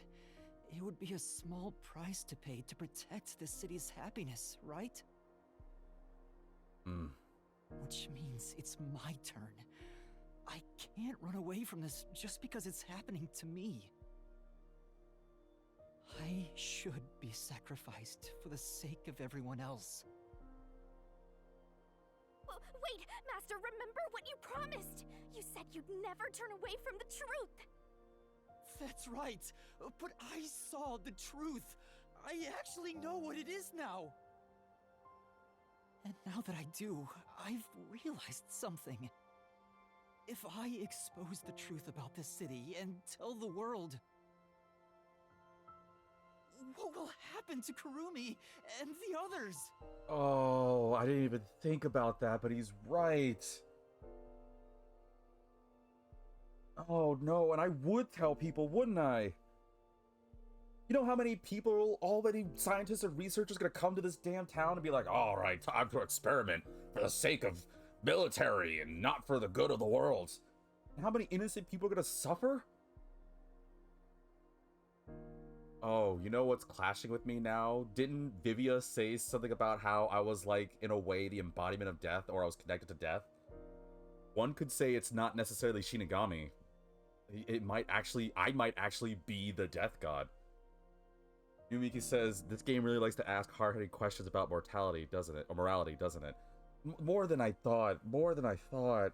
Speaker 2: it would be a small price to pay to protect the city's happiness, right?
Speaker 1: Hmm.
Speaker 2: Which means it's my turn. I can't run away from this just because it's happening to me. I should be sacrificed for the sake of everyone else.
Speaker 4: Wait, Master, remember what you promised! You said you'd never turn away from the truth!
Speaker 2: That's right, but I saw the truth. I actually know what it is now. And now that I do, I've realized something. If I expose the truth about this city and tell the world, what will happen to Kurumi and the others?
Speaker 1: Oh, I didn't even think about that, but he's right. Oh no, and I would tell people, wouldn't I? You know how many people, all many scientists and researchers gonna come to this damn town and be like, all right, time to experiment for the sake of military and not for the good of the world. And how many innocent people are gonna suffer? Oh, you know what's clashing with me now? Didn't Vivia say something about how I was, like, in a way, the embodiment of death, or I was connected to death? One could say it's not necessarily Shinigami. It might actually, I might actually be the death god. Yumiki says, this game really likes to ask hard-hitting questions about mortality, doesn't it? Or morality, doesn't it? More than I thought. More than I thought.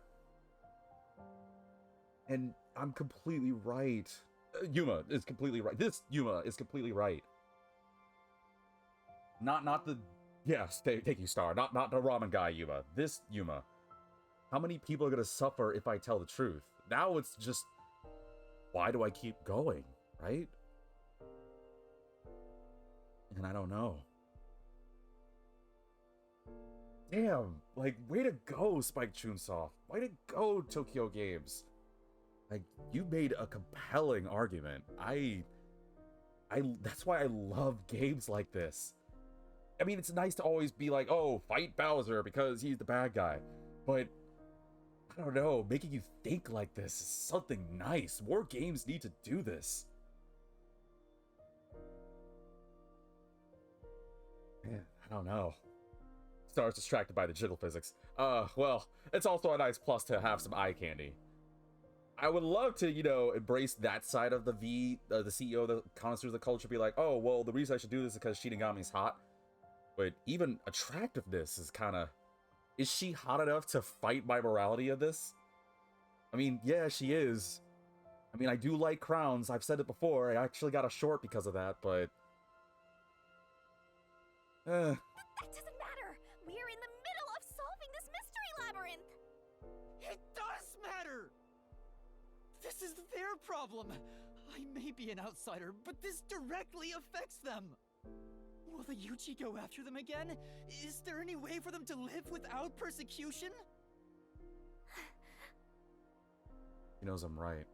Speaker 1: And I'm completely right. Yuma is completely right. This Yuma is completely right. Not the... Yes, thank you, Star. Not the ramen guy Yuma. This Yuma. How many people are going to suffer if I tell the truth? Now it's just... Why do I keep going, right? And I don't know. Damn, like, way to go, Spike Chunsoft. Way to go, Tokyo Games. Like, you made a compelling argument. That's why I love games like this. I mean, it's nice to always be like, oh, fight Bowser because he's the bad guy. But, I don't know, making you think like this is something nice. More games need to do this. Man, I don't know. Star's distracted by the jiggle physics. Well, it's also a nice plus to have some eye candy. I would love to, you know, embrace that side of the CEO of the connoisseurs of the culture, be like, oh, well, the reason I should do this is because Shinigami's hot. But even attractiveness is kind of... Is she hot enough to fight my morality of this? I mean, yeah, she is. I mean, I do like crowns. I've said it before. I actually got a short because of that, but...
Speaker 4: That doesn't matter! We're in the middle of solving this mystery labyrinth!
Speaker 2: It does matter! This is their problem. I may be an outsider, but this directly affects them. Will the Yuchi go after them again? Is there any way for them to live without persecution?
Speaker 1: He knows I'm right.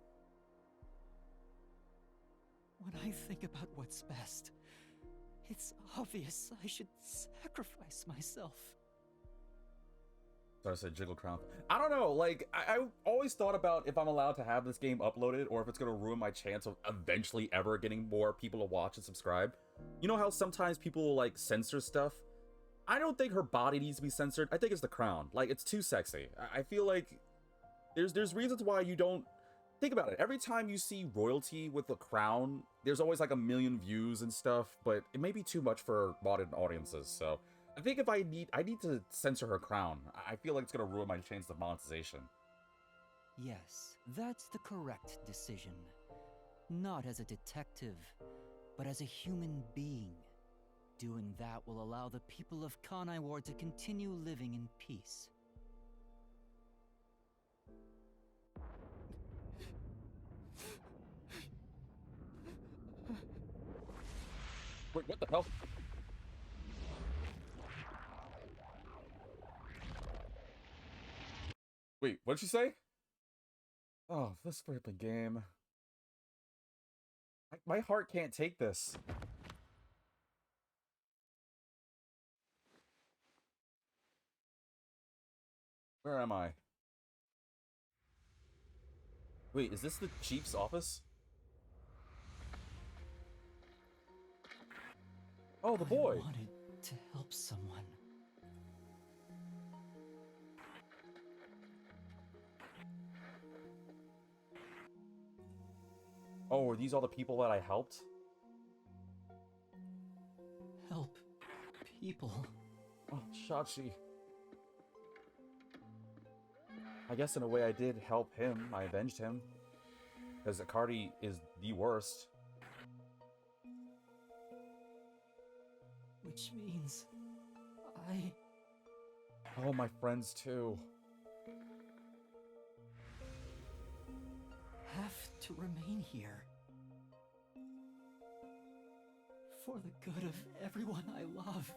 Speaker 2: When I think about what's best, it's obvious I should sacrifice myself.
Speaker 1: So I said jiggle crown. I don't know, like, I always thought about if I'm allowed to have this game uploaded or if it's going to ruin my chance of eventually ever getting more people to watch and subscribe. You know how sometimes people will, like, censor stuff? I don't think her body needs to be censored. I think it's the crown. Like, it's too sexy. I feel like there's reasons why you don't... Think about it. Every time you see royalty with a crown, there's always like 1 million views and stuff, but it may be too much for modern audiences, so... I think if I need to censor her crown. I feel like it's gonna ruin my chance of monetization.
Speaker 2: Yes, that's the correct decision. Not as a detective, but as a human being. Doing that will allow the people of Kanai Ward to continue living in peace.
Speaker 1: Wait, what the hell? Wait, what'd you say? Oh, this freaking game. My heart can't take this. Where am I? Wait, is this the chief's office? Oh, the boy.
Speaker 2: I wanted to help someone.
Speaker 1: Oh, are these all the people that I helped?
Speaker 2: Help people.
Speaker 1: Oh, Shachi. I guess in a way I did help him. I avenged him. Because Akardi is the worst.
Speaker 2: Which means I
Speaker 1: Oh, my friends too.
Speaker 2: have to remain here. For the good of everyone I love.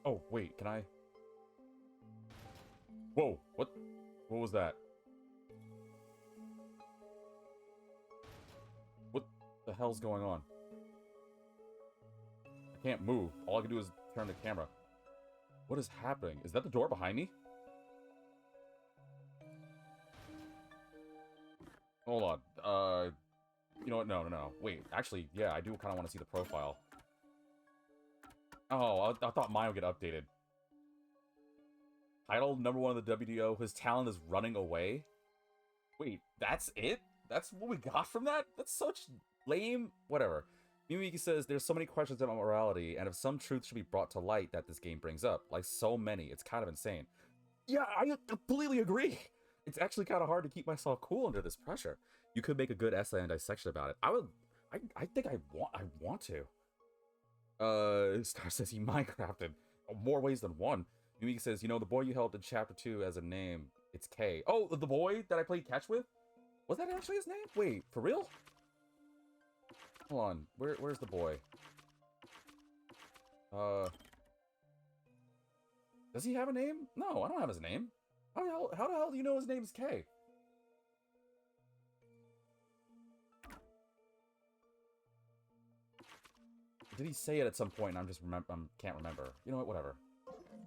Speaker 1: Oh, wait, can I? Whoa, what was that? What the hell's going on? I can't move. All I can do is turn the camera. What is happening? Is that the door behind me? Hold on. You know what? No. Wait, actually, yeah, I do kind of want to see the profile. Oh, I thought mine would get updated. Title #1 of the WDO. His talent is running away. Wait, that's it? That's what we got from that? That's such lame. Whatever. Mimiki says there's so many questions about morality, and if some truth should be brought to light that this game brings up, like so many, it's kind of insane. Yeah, I completely agree. It's actually kind of hard to keep myself cool under this pressure. You could make a good essay and dissection about it. I think I want to. Star says he Minecrafted more ways than one. Mimiki says, you know, the boy you helped in chapter 2 as a name, it's K. Oh, the boy that I played catch with? Was that actually his name? Wait, for real? Hold on, where's the boy? Does he have a name? No, I don't have his name. How the hell do you know his name is K? Did he say it at some point and can't remember. You know what, whatever.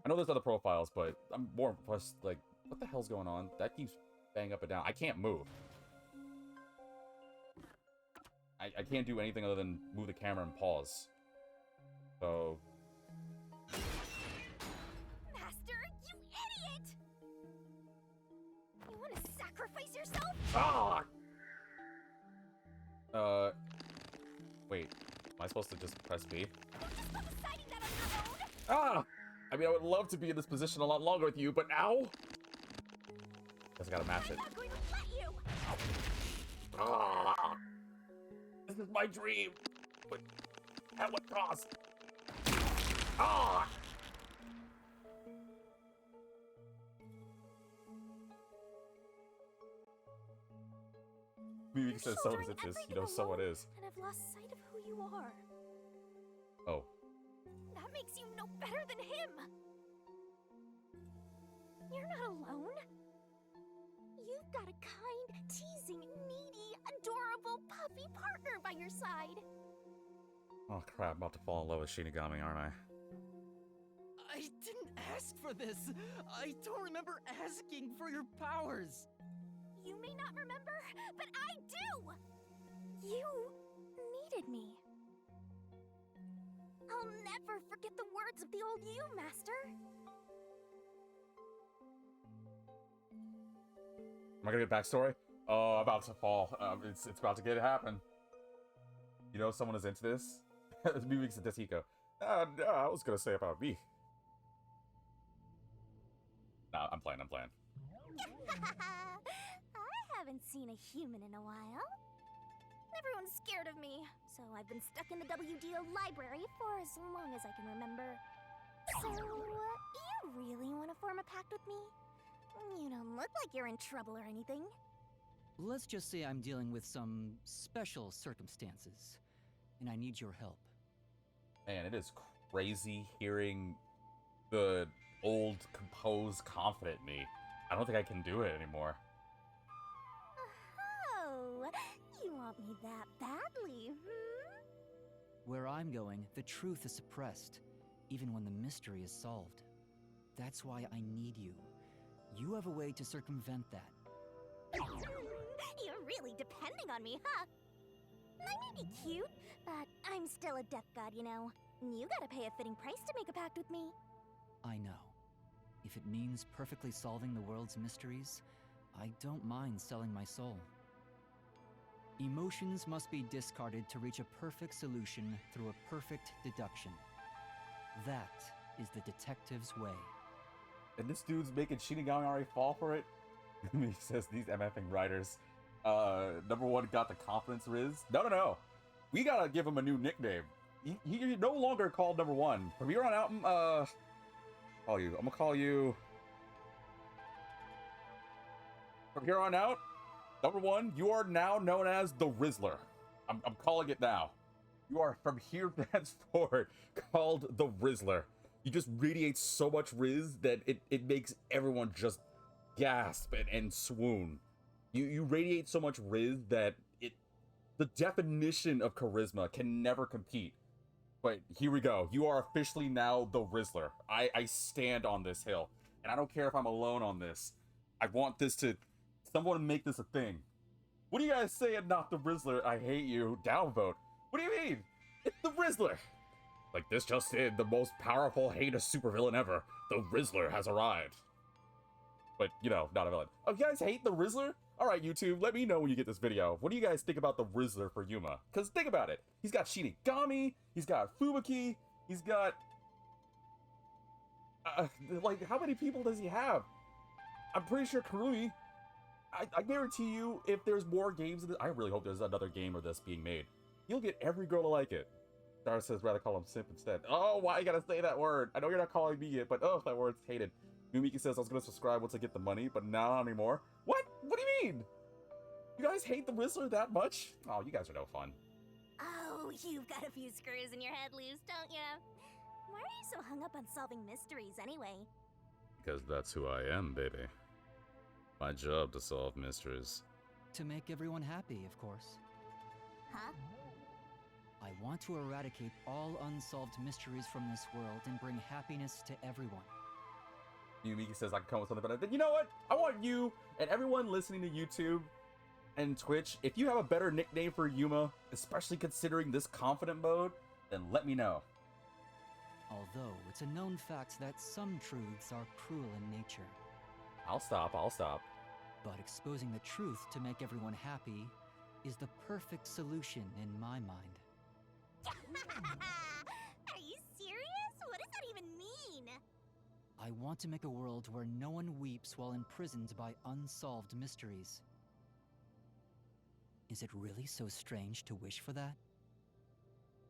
Speaker 1: I know there's other profiles, but I'm more impressed, like, what the hell's going on? That keeps banging up and down. I can't move. I can't do anything other than move the camera and pause. So...
Speaker 4: Master, you idiot! You want to sacrifice yourself?
Speaker 1: Ah! Wait. Am I supposed to just press B?
Speaker 4: You're just not deciding that on your own!
Speaker 1: Ah! I mean, I would love to be in this position a lot longer with you, but ow! Guess I gotta match it.
Speaker 4: I'm not going to let you!
Speaker 1: Ah! This is my dream! But at what cost? Ah! Maybe
Speaker 4: You're
Speaker 1: says so is
Speaker 4: shouldering
Speaker 1: it is. You
Speaker 4: everything
Speaker 1: know, so it
Speaker 4: alone,
Speaker 1: is.
Speaker 4: And I've lost sight of who you are.
Speaker 1: Oh.
Speaker 4: That makes you no better than him! You're not alone. You've got a kind, teasing, needy, adorable puppy partner by your side.
Speaker 1: Oh crap, I'm about to fall in love with Shinigami, aren't I?
Speaker 2: I didn't ask for this. I don't remember asking for your powers.
Speaker 4: You may not remember, but I do! You needed me. I'll never forget the words of the old you, Master.
Speaker 1: Am I gonna get backstory? Oh, about to fall. It's about to happen. You know someone is into this? Maybe it's Desiko. No, I was gonna say about me. Nah, I'm playing.
Speaker 4: I haven't seen a human in a while. Everyone's scared of me, so I've been stuck in the WDO library for as long as I can remember. So, you really want to form a pact with me? You don't look like you're in trouble or anything.
Speaker 2: Let's just say I'm dealing with some special circumstances, and I need your help.
Speaker 1: Man, it is crazy hearing the old, composed, confident me. I don't think I can do it anymore.
Speaker 4: Oh, you want me that badly,
Speaker 2: Where I'm going, the truth is suppressed, even when the mystery is solved. That's why I need you. You have a way to circumvent that.
Speaker 4: You're really depending on me, huh? I may be cute, but I'm I'm still a death god, you know. You gotta pay a fitting price to make a pact with me.
Speaker 2: I know. If it means perfectly solving the world's mysteries, I don't mind selling my soul. Emotions must be discarded to reach a perfect solution through a perfect deduction. That is the detective's way.
Speaker 1: And this dude's making Shinigami already fall for it? He says these MFing writers. Number one got the confidence Riz. No. We gotta give him a new nickname. He no longer called number one. From here on out, I'm gonna call you. From here on out, number one, you are now known as the Rizzler. I'm calling it now. You are from here henceforward called the Rizzler. You just radiate so much Riz that it makes everyone just gasp and swoon. You radiate so much Riz that the definition of charisma can never compete. But here we go. You are officially now the Rizzler. I stand on this hill. And I don't care if I'm alone on this. I want this to... Someone make this a thing. What do you guys say and not the Rizzler? I hate you. Downvote. What do you mean? It's the Rizzler. Like this just in, the most powerful, heinous supervillain ever. The Rizzler has arrived. But, you know, not a villain. Oh, you guys hate the Rizzler? Alright, YouTube, let me know when you get this video. What do you guys think about the Rizzler for Yuma? Because think about it. He's got Shinigami, he's got Fubuki, he's got... like, how many people does he have? I'm pretty sure Karui... I guarantee you, if there's more games of this... I really hope there's another game of this being made. You'll get every girl to like it. Star says rather call him simp instead. Oh, why you gotta say that word? I know you're not calling me it, but oh, that word's hated. Mimiki says I was gonna subscribe once I get the money, but not anymore. What? What do you mean? You guys hate the Rizzler that much? Oh, you guys are no fun.
Speaker 4: Oh, you've got a few screws in your head loose, don't you? Why are you so hung up on solving mysteries anyway?
Speaker 1: Because that's who I am, baby. My job to solve mysteries.
Speaker 2: To make everyone happy, of course.
Speaker 4: Huh?
Speaker 2: I want to eradicate all unsolved mysteries from this world and bring happiness to everyone.
Speaker 1: Yumiki says I can come with something better. Then you know what? I want you and everyone listening to YouTube and Twitch, if you have a better nickname for Yuma, especially considering this confident mode, then let me know.
Speaker 2: Although it's a known fact that some truths are cruel in nature.
Speaker 1: I'll stop.
Speaker 2: But exposing the truth to make everyone happy is the perfect solution in my mind.
Speaker 4: Are you serious? What does that even mean?
Speaker 2: I want to make a world where no one weeps while imprisoned by unsolved mysteries. Is it really so strange to wish for that?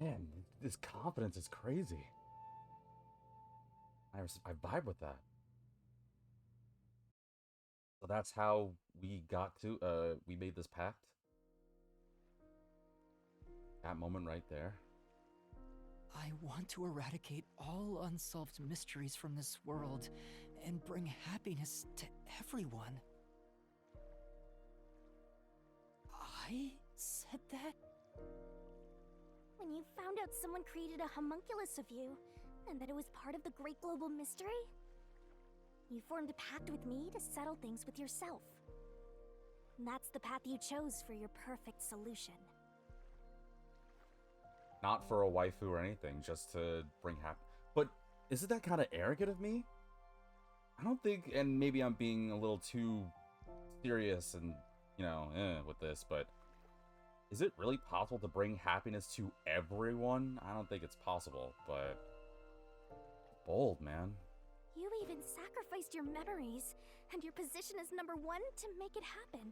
Speaker 1: Man, this confidence is crazy. I vibe with that. So that's how we got to, we made this pact. That moment right there.
Speaker 2: I want to eradicate all unsolved mysteries from this world and bring happiness to everyone. I said that?
Speaker 4: When you found out someone created a homunculus of you, and that it was part of the great global mystery, you formed a pact with me to settle things with yourself. And that's the path you chose for your perfect solution.
Speaker 1: Not for a waifu or anything, just to bring But isn't that kind of arrogant of me? I don't think, and maybe I'm being a little too serious and, you know, with this, but is it really possible to bring happiness to everyone? I don't think it's possible, but bold, man.
Speaker 4: You even sacrificed your memories and your position as number one to make it happen.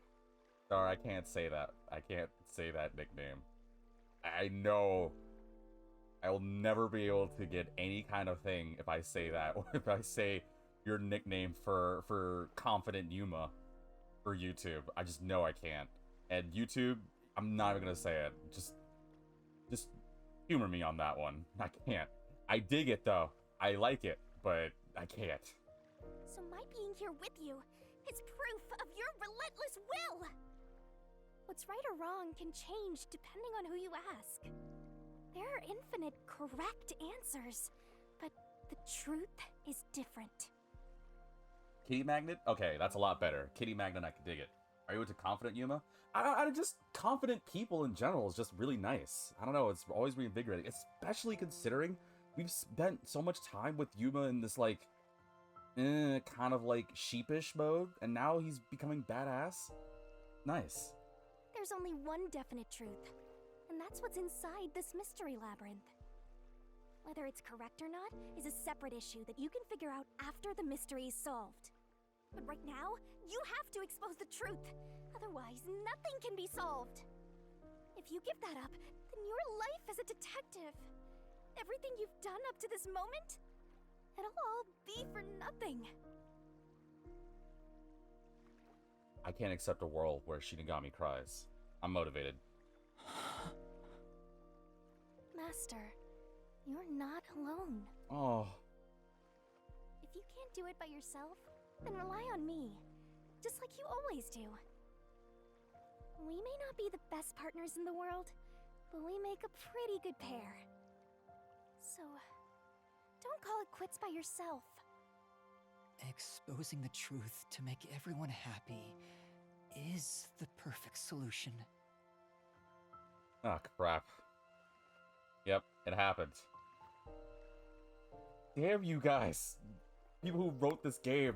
Speaker 1: Sorry, I can't say that. I can't say that nickname. I know I will never be able to get any kind of thing if I say that, or if I say your nickname for confident Yuma for YouTube. I just know I can't. And YouTube, I'm not even gonna say it. Just humor me on that one. I can't. I dig it though. I like it, but I can't.
Speaker 4: So my being here with you is proof of your relentless will. What's right or wrong can change depending on who you ask. There are infinite correct answers, but the truth is different.
Speaker 1: Kitty Magnet? Okay, that's a lot better. Kitty Magnet, I can dig it. Are you into confident Yuma? I just confident people in general is just really nice. I don't know, it's always reinvigorating, especially considering we've spent so much time with Yuma in this like kind of like sheepish mode, and now he's becoming badass. Nice.
Speaker 4: There's only one definite truth, and that's what's inside this mystery labyrinth. Whether it's correct or not is a separate issue that you can figure out after the mystery is solved. But right now, you have to expose the truth. Otherwise, nothing can be solved. If you give that up, then your life as a detective, everything you've done up to this moment, it'll all be for nothing.
Speaker 1: I can't accept a world where Shinigami cries. I'm motivated.
Speaker 4: Master, you're not alone.
Speaker 1: Oh.
Speaker 4: If you can't do it by yourself, then rely on me, just like you always do. We may not be the best partners in the world, but we make a pretty good pair. So, don't call it quits by yourself.
Speaker 2: Exposing the truth to make everyone happy is the perfect solution.
Speaker 1: Ah, crap. Yep, it happened. Damn you guys. People who wrote this game.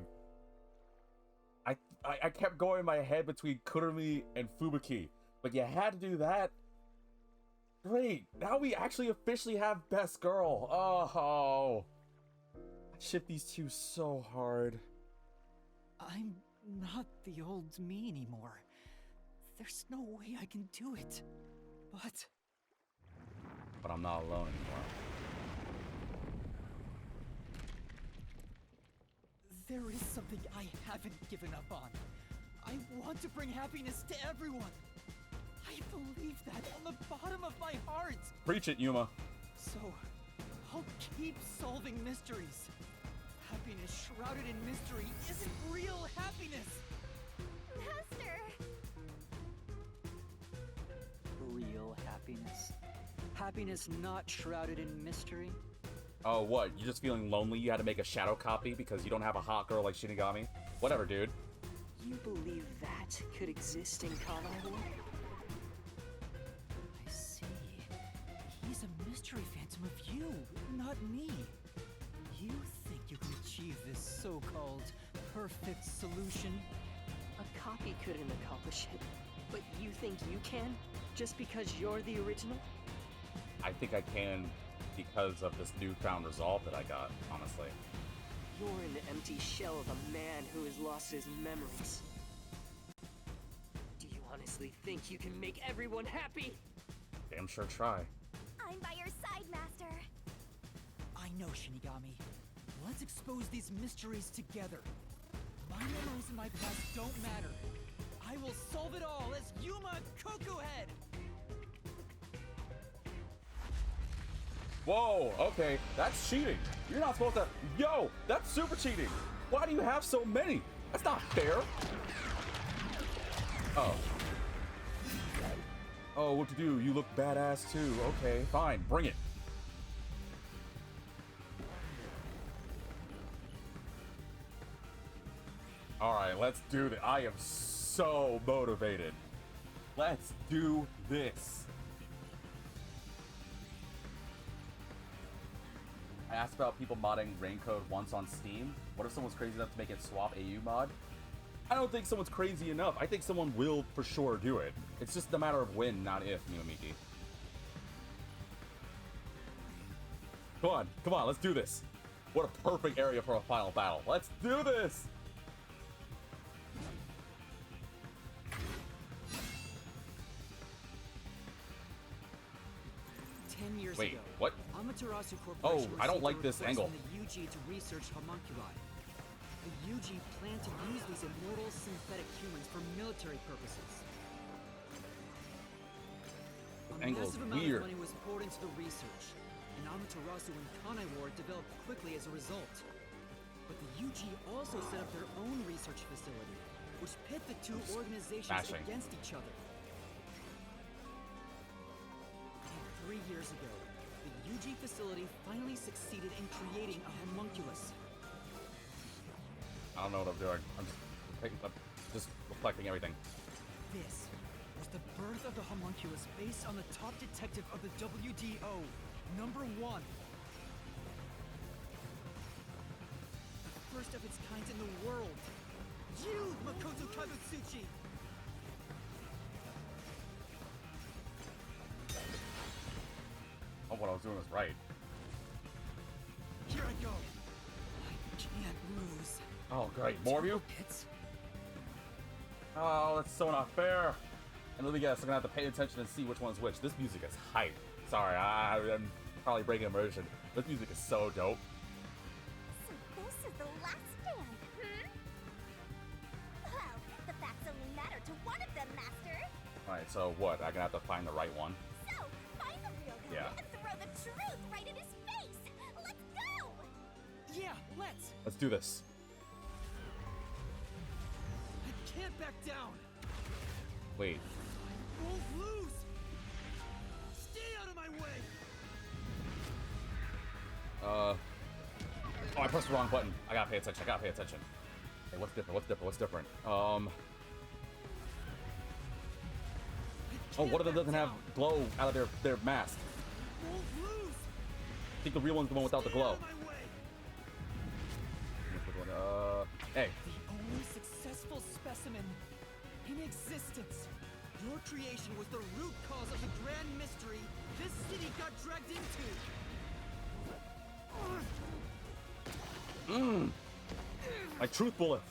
Speaker 1: I kept going in my head between Kurumi and Fubuki, but you had to do that? Great, now we actually officially have Best Girl. Oh. I ship these two so hard.
Speaker 2: I'm not the old me anymore. There's no way I can do it.
Speaker 1: But I'm not alone anymore.
Speaker 2: There is something I haven't given up on. I want to bring happiness to everyone. I believe that on the bottom of my heart.
Speaker 1: Preach it, Yuma.
Speaker 2: So, I'll keep solving mysteries. Happiness shrouded in mystery isn't real happiness.
Speaker 4: Master!
Speaker 3: Real happiness. Happiness not shrouded in mystery.
Speaker 1: Oh, what? You're just feeling lonely? You had to make a shadow copy because you don't have a hot girl like Shinigami? Whatever, dude.
Speaker 3: You believe that could exist in Kanai Ward?
Speaker 2: I see. He's a mystery phantom of you, not me. You think you can achieve this so-called perfect solution?
Speaker 3: A copy couldn't accomplish it, but you think you can? Just because you're the original?
Speaker 1: I think I can because of this newfound resolve that I got, honestly.
Speaker 3: You're an empty shell of a man who has lost his memories. Do you honestly think you can make everyone happy?
Speaker 1: Damn sure try.
Speaker 4: I'm by your side, Master.
Speaker 2: I know, Shinigami. Let's expose these mysteries together. My memories in my past don't matter. I will solve it all as Yuma Kokuhead!
Speaker 1: Whoa, okay, that's cheating. You're not supposed to. Yo, that's super cheating. Why do you have so many? That's not fair. Oh. Oh, what to do? You look badass too. Okay, fine, bring it. Alright, let's do this. I am so motivated. Let's do this. I asked about people modding Raincode once on Steam. What if someone's crazy enough to make it swap AU mod? I don't think someone's crazy enough. I think someone will for sure do it. It's just a matter of when, not if, Miyamiki. Come on, let's do this. What a perfect area for a final battle. Let's do this!
Speaker 2: Years
Speaker 1: Wait,
Speaker 2: ago,
Speaker 1: what?
Speaker 2: Amaterasu
Speaker 1: Oh,
Speaker 2: Corporation
Speaker 1: I don't like
Speaker 2: received a
Speaker 1: this
Speaker 2: request
Speaker 1: angle.
Speaker 2: from the UG to research homunculi. The UG planned to use these immortal synthetic humans for military purposes. A
Speaker 1: Angle is
Speaker 2: massive amount
Speaker 1: weird.
Speaker 2: of money was poured into the research, and Amaterasu and Kanai Ward developed quickly as a result. But the UG also set up their own research facility, which pit the two organizations
Speaker 1: smashing.
Speaker 2: against each other. 3 years ago, the UG facility finally succeeded in creating a homunculus.
Speaker 1: I don't know what I'm doing. I'm just just reflecting everything.
Speaker 2: This was the birth of the homunculus based on the top detective of the WDO, number 1. The first of its kind in the world. You, Makoto Kagatsuchi!
Speaker 1: Oh, what I was doing was right.
Speaker 2: Here I go. I can't lose.
Speaker 1: Oh, great. More of you?
Speaker 2: Hits.
Speaker 1: Oh, that's so not fair. And let me guess, I'm gonna have to pay attention and see which one's which. This music is hype. Sorry, I'm probably breaking immersion. This music is so dope.
Speaker 4: So this is the last stand, Well, the facts only matter to one of them, Master.
Speaker 1: Alright, so what? I'm gonna have to find the right one.
Speaker 4: So, find the real guy
Speaker 1: Yeah.
Speaker 4: and throw the truth right in his face. Let's go!
Speaker 2: Yeah, let's.
Speaker 1: Let's do this.
Speaker 2: I can't back down.
Speaker 1: Wait.
Speaker 2: I won't lose. Stay out of my way.
Speaker 1: Oh, I pressed the wrong button. I gotta pay attention. Hey, what's different? Oh, one of them doesn't have glow out of their mask.
Speaker 2: Won't lose.
Speaker 1: I think the real one's the one without the
Speaker 2: Stay
Speaker 1: glow.
Speaker 2: out of my way.
Speaker 1: Hey.
Speaker 2: The only successful specimen in existence. Your creation was the root cause of the grand mystery this city got dragged into.
Speaker 1: Like truth bullets.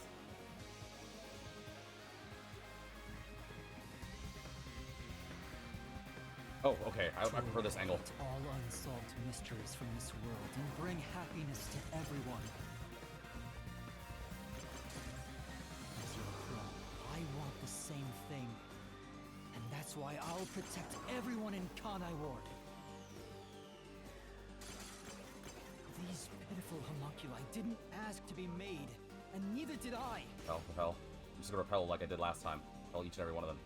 Speaker 1: Oh, okay. I prefer this angle.
Speaker 2: All unsolved mysteries from this world and bring happiness to everyone. As your crow, I want the same thing. And that's why I'll protect everyone in Kanai Ward. These pitiful homunculi didn't ask to be made, and neither did I.
Speaker 1: Repel. I'm just gonna repel like I did last time. Repel each and every one of them.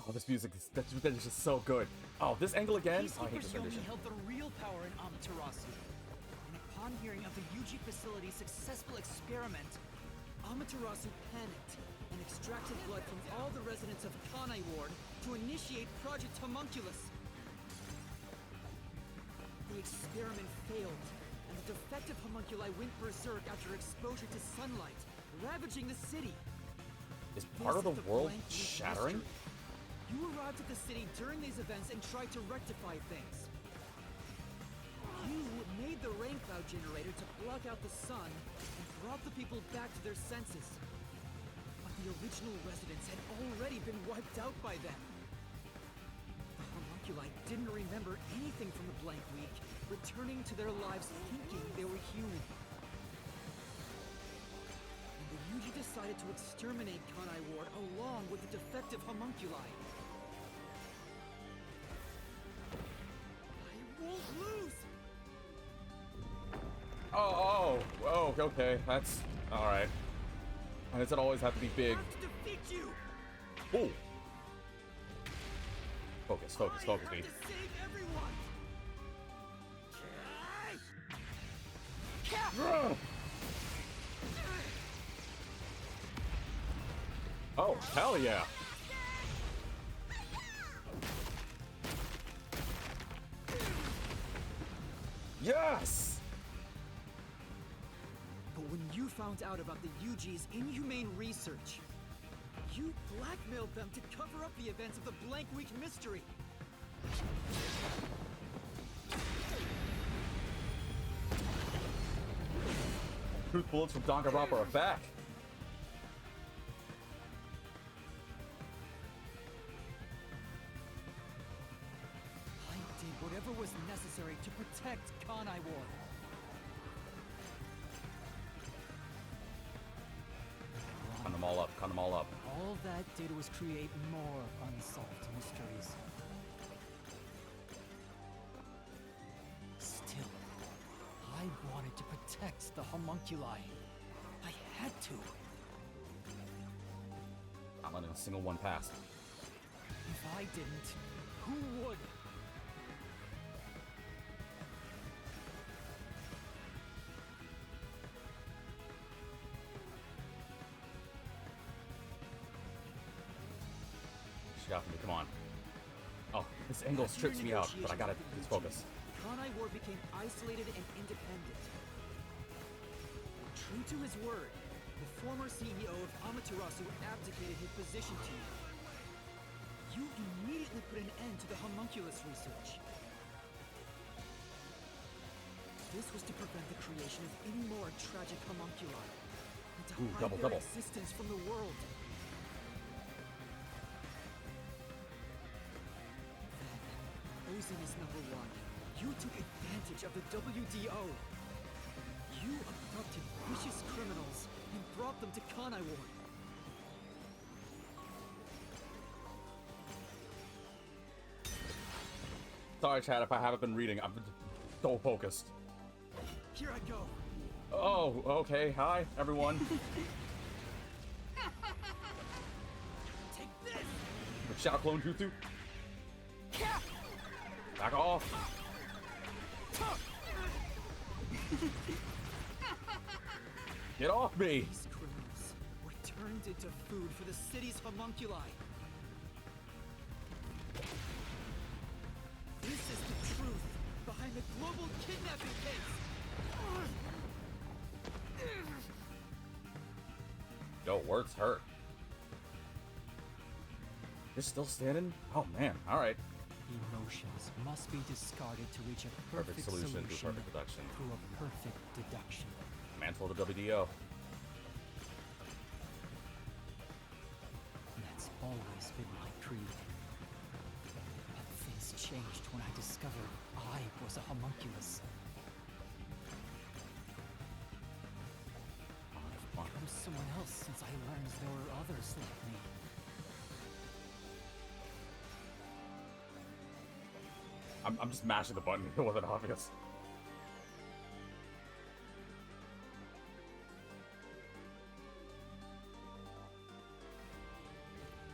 Speaker 1: Oh, this music is just so good. Oh, this angle again? Oh, I hate this
Speaker 2: Peacekeepers Yomi
Speaker 1: rendition.
Speaker 2: held the real power in Amaterasu. And upon hearing of the Yuji facility's successful experiment, Amaterasu panicked and extracted blood from all the residents of Kanai Ward to initiate Project Homunculus. The experiment failed, and the defective homunculi went berserk after exposure to sunlight, ravaging the city.
Speaker 1: Is part of
Speaker 2: This
Speaker 1: the
Speaker 2: is
Speaker 1: world
Speaker 2: blank week
Speaker 1: shattering?
Speaker 2: mystery. You arrived at the city during these events and tried to rectify things. You made the rain cloud generator to block out the sun and brought the people back to their senses. But the original residents had already been wiped out by them. The homunculi didn't remember anything from the blank week, returning to their lives thinking they were human. And the Yuji decided to exterminate Kanai Ward along with the defective homunculi. I won't lose!
Speaker 1: Oh, okay. That's alright. And does it always have to be big?
Speaker 2: I have to defeat you!
Speaker 1: Oh! Focus,
Speaker 2: I have
Speaker 1: me.
Speaker 2: to save everyone!
Speaker 1: Oh, hell yeah! Yes!
Speaker 2: But when you found out about the Yuji's inhumane research, you blackmailed them to cover up the events of the Blank Week mystery.
Speaker 1: Truth bullets from Danganronpa are back.
Speaker 2: I did whatever was necessary to protect Kanai Ward.
Speaker 1: Count them all up.
Speaker 2: All that did was create more unsolved mysteries. Still, I wanted to protect the homunculi. I had to.
Speaker 1: Not letting a single one pass.
Speaker 2: If I didn't, who would?
Speaker 1: you got for me? Come on. Oh, this angle trips me out, but I gotta focus.
Speaker 2: Kanai Ward became isolated and independent. True to his word, the former CEO of Amaterasu abdicated his position to you. You immediately put an end to the homunculus research. This was to prevent the creation of any more tragic homunculi, and to hide their existence from the world. Then, posing as number one, you took advantage of the WDO. You abducted vicious criminals and brought them to Kanai Ward.
Speaker 1: Sorry, Chad, if I haven't been reading. I've been so focused.
Speaker 2: Here I go.
Speaker 1: Oh, okay. Hi, everyone.
Speaker 2: Take this.
Speaker 1: Shadow clone jutsu. Back off. Get off me.
Speaker 2: These criminals were turned into food for the city's homunculi. This is the truth behind the global kidnapping case.
Speaker 1: Yo, words hurt. You're still standing? Oh man, alright.
Speaker 2: Emotions must be discarded to reach a
Speaker 1: Perfect solution to perfect deduction.
Speaker 2: through a perfect deduction.
Speaker 1: Mantle of the WDO.
Speaker 2: That's always been my creed. But things changed when I discovered I was a homunculus. I've become someone else since I learned there were others like me.
Speaker 1: I'm just mashing the button. It wasn't obvious.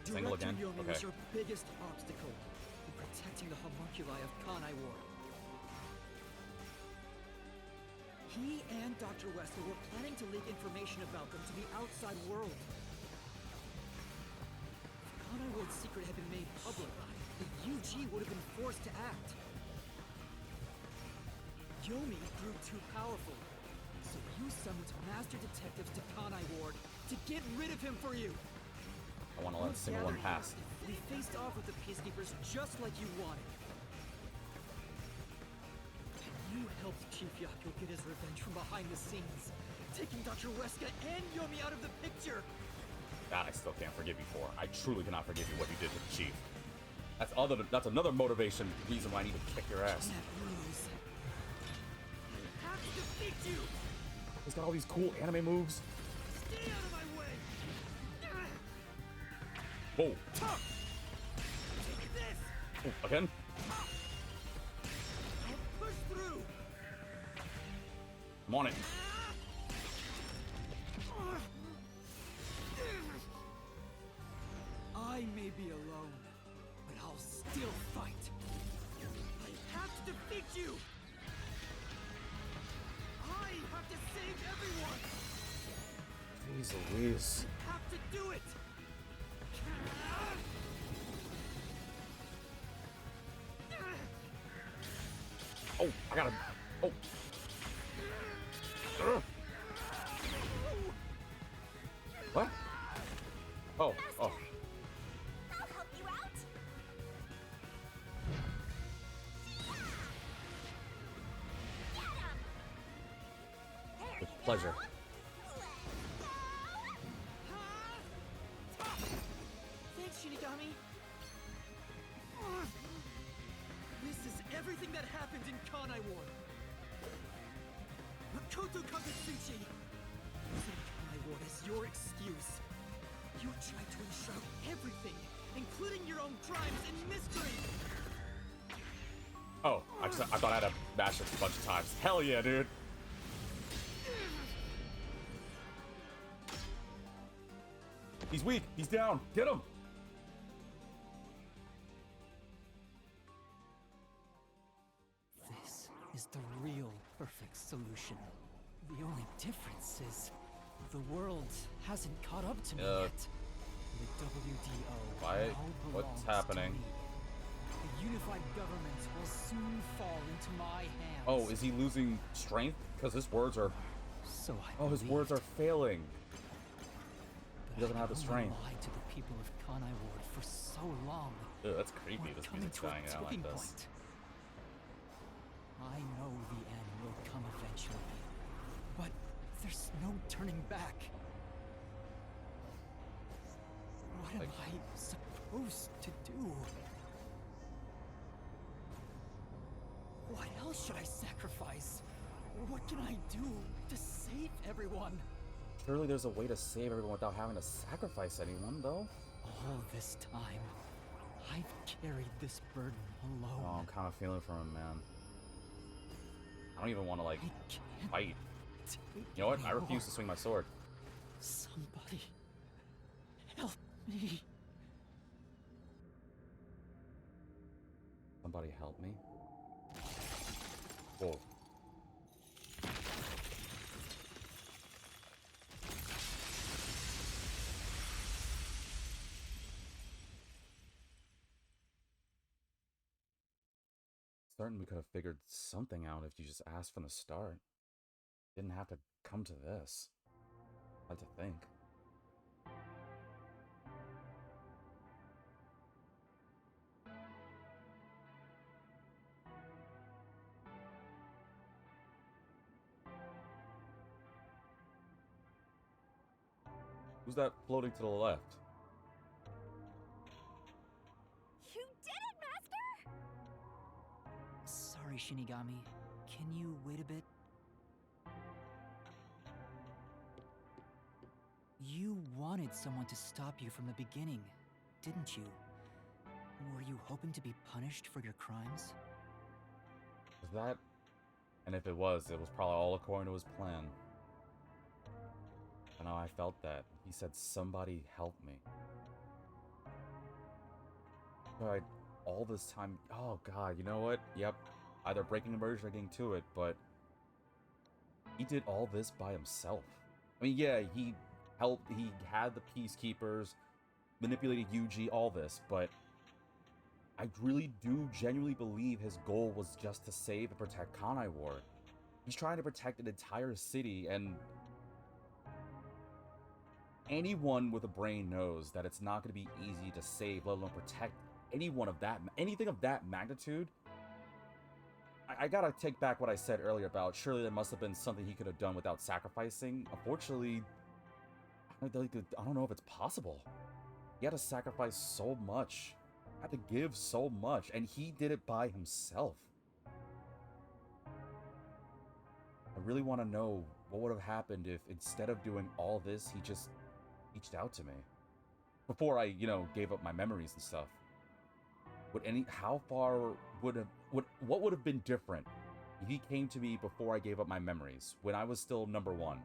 Speaker 1: Single again?
Speaker 2: Yomi
Speaker 1: Okay.
Speaker 2: was your biggest obstacle in protecting the homunculi of Kanai Ward. He and Dr. Wesker were planning to leak information about them to the outside world. If Kanai Ward's secret had been made public, the UG would have been forced to act. Yomi grew too powerful, so you summoned master detectives to Kanai Ward to get rid of him for you.
Speaker 1: I want to let a single one pass.
Speaker 2: We faced off with the Peacekeepers just like you wanted. You helped Chief Yaku get his revenge from behind the scenes, taking Dr. Weska and Yomi out of the picture.
Speaker 1: That I still can't forgive you for. I truly cannot forgive you what you did to the chief. That's another motivation reason why I need to kick your ass.
Speaker 2: That ruse. I have to defeat you.
Speaker 1: He's got all these cool anime moves.
Speaker 2: Stay out of my way.
Speaker 1: Whoa.
Speaker 2: Take this.
Speaker 1: Oh, again?
Speaker 2: I'll push through.
Speaker 1: I'm on it.
Speaker 2: I may be alone, but I'll still fight. I have to defeat you. I have to save everyone.
Speaker 1: Jeez Louise.
Speaker 2: I have to do it.
Speaker 1: Oh, I gotta. Oh. Ugh. What? Oh, oh.
Speaker 4: I'll help you out. Get him. There
Speaker 1: With
Speaker 4: you
Speaker 1: pleasure.
Speaker 4: go.
Speaker 2: Thanks, Shinigami. This is everything that happened in Kanai Ward. Makoto Kagatsuchi. Using Kanai Ward as your excuse. You tried to enshroud everything, including your own crimes and mystery.
Speaker 1: Oh, I thought I had to mash it a bunch of times. Hell yeah, dude. He's weak. He's down. Get him.
Speaker 2: This is the real perfect solution. The only difference is the world hasn't caught up to me yet. The WDO
Speaker 1: Why?
Speaker 2: now
Speaker 1: What's
Speaker 2: belongs
Speaker 1: happening?
Speaker 2: to me. The unified government will soon fall into my hands.
Speaker 1: Oh, is he losing strength? Because his words are...
Speaker 2: So I
Speaker 1: Oh, his words are
Speaker 2: believed.
Speaker 1: failing.
Speaker 2: But
Speaker 1: He doesn't have the
Speaker 2: I could
Speaker 1: strength.
Speaker 2: only lie to the people of Kanai Ward for so long.
Speaker 1: Ew, that's creepy.
Speaker 2: We're
Speaker 1: This
Speaker 2: coming
Speaker 1: music's
Speaker 2: to a
Speaker 1: dying out like
Speaker 2: tipping
Speaker 1: this.
Speaker 2: point. I know the end will come eventually, but there's no turning back. What am I supposed to do? What else should I sacrifice? What can I do to save everyone?
Speaker 1: Surely there's a way to save everyone without having to sacrifice anyone, though.
Speaker 2: All this time, I've carried this burden alone.
Speaker 1: Oh, I'm kind of feeling for him, man. I don't even want to, like,
Speaker 2: I can't
Speaker 1: fight.
Speaker 2: take
Speaker 1: You know what? I
Speaker 2: anymore.
Speaker 1: refuse to swing my sword.
Speaker 2: Somebody help me.
Speaker 1: Somebody help me. Whoa. Certain we could have figured something out if you just asked from the start. Didn't have to come to this. I had to think. Who's that floating to the left?
Speaker 4: You did it, Master!
Speaker 2: Sorry, Shinigami. Can you wait a bit? You wanted someone to stop you from the beginning, didn't you? Were you hoping to be punished for your crimes?
Speaker 1: Was that? And if it was probably all according to his plan. I know I felt that. He said, somebody help me. But all this time, oh god, you know what? Yep, either breaking immersion or getting to it, but he did all this by himself. I mean, yeah, he helped, he had the peacekeepers, manipulated Yuji, all this, but I really do genuinely believe his goal was just to save and protect Kanai Ward. He's trying to protect an entire city, and anyone with a brain knows that it's not going to be easy to save, let alone protect anyone of that, anything of that magnitude. I gotta take back what I said earlier about surely there must have been something he could have done without sacrificing. Unfortunately, I don't know if it's possible. He had to sacrifice so much, had to give so much, and he did it by himself. I really want to know what would have happened if instead of doing all this, he just reached out to me. Before I, gave up my memories and stuff. What would have been different if he came to me before I gave up my memories, when I was still number 1?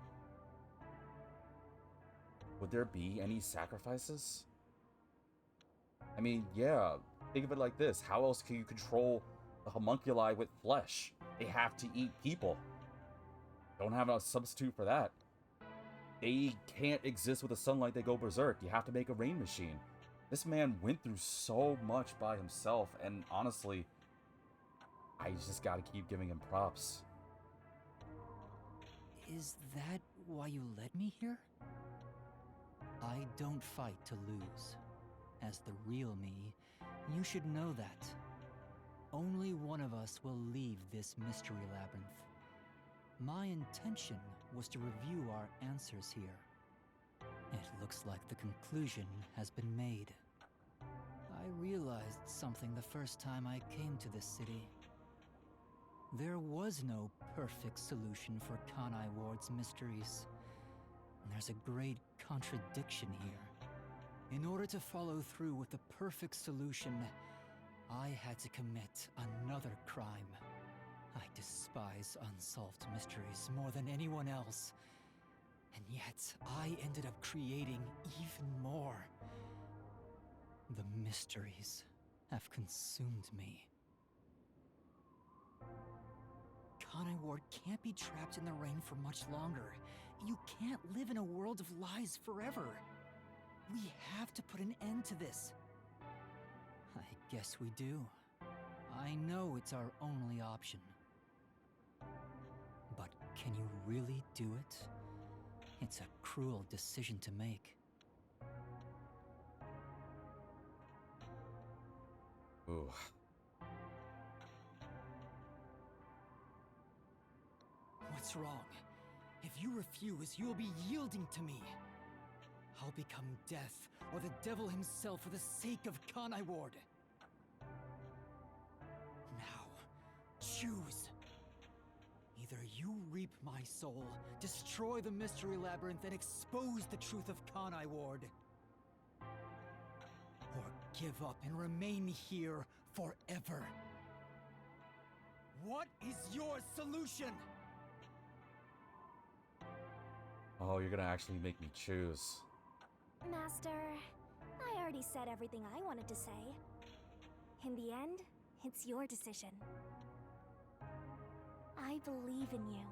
Speaker 1: Would there be any sacrifices? I mean, yeah, think of it like this. How else can you control the homunculi with flesh? They have to eat people. Don't have a substitute for that. They can't exist with the sunlight, they go berserk. You have to make a rain machine. This man went through so much by himself, and honestly, I just gotta keep giving him props.
Speaker 2: Is that why you led me here? I don't fight to lose. As the real me, you should know that. Only one of us will leave this mystery labyrinth. My intention was to review our answers here. It looks like the conclusion has been made. I realized something the first time I came to this city. There was no perfect solution for Kanai Ward's mysteries. There's a great contradiction here. In order to follow through with the perfect solution, I had to commit another crime. I despise unsolved mysteries more than anyone else. And yet, I ended up creating even more. The mysteries have consumed me. Kanai Ward can't be trapped in the rain for much longer. You can't live in a world of lies forever. We have to put an end to this. I guess we do. I know it's our only option. But can you really do it? It's a cruel decision to make.
Speaker 1: Ooh.
Speaker 2: What's wrong? If you refuse, you'll be yielding to me. I'll become death, or the devil himself for the sake of Kanai Ward. Now, choose. Either you reap my soul, destroy the Mystery Labyrinth, and expose the truth of Kanai Ward. Or give up and remain here forever. What is your solution?
Speaker 1: Oh, you're gonna actually make me choose.
Speaker 4: Master, I already said everything I wanted to say. In the end, it's your decision. I believe in you.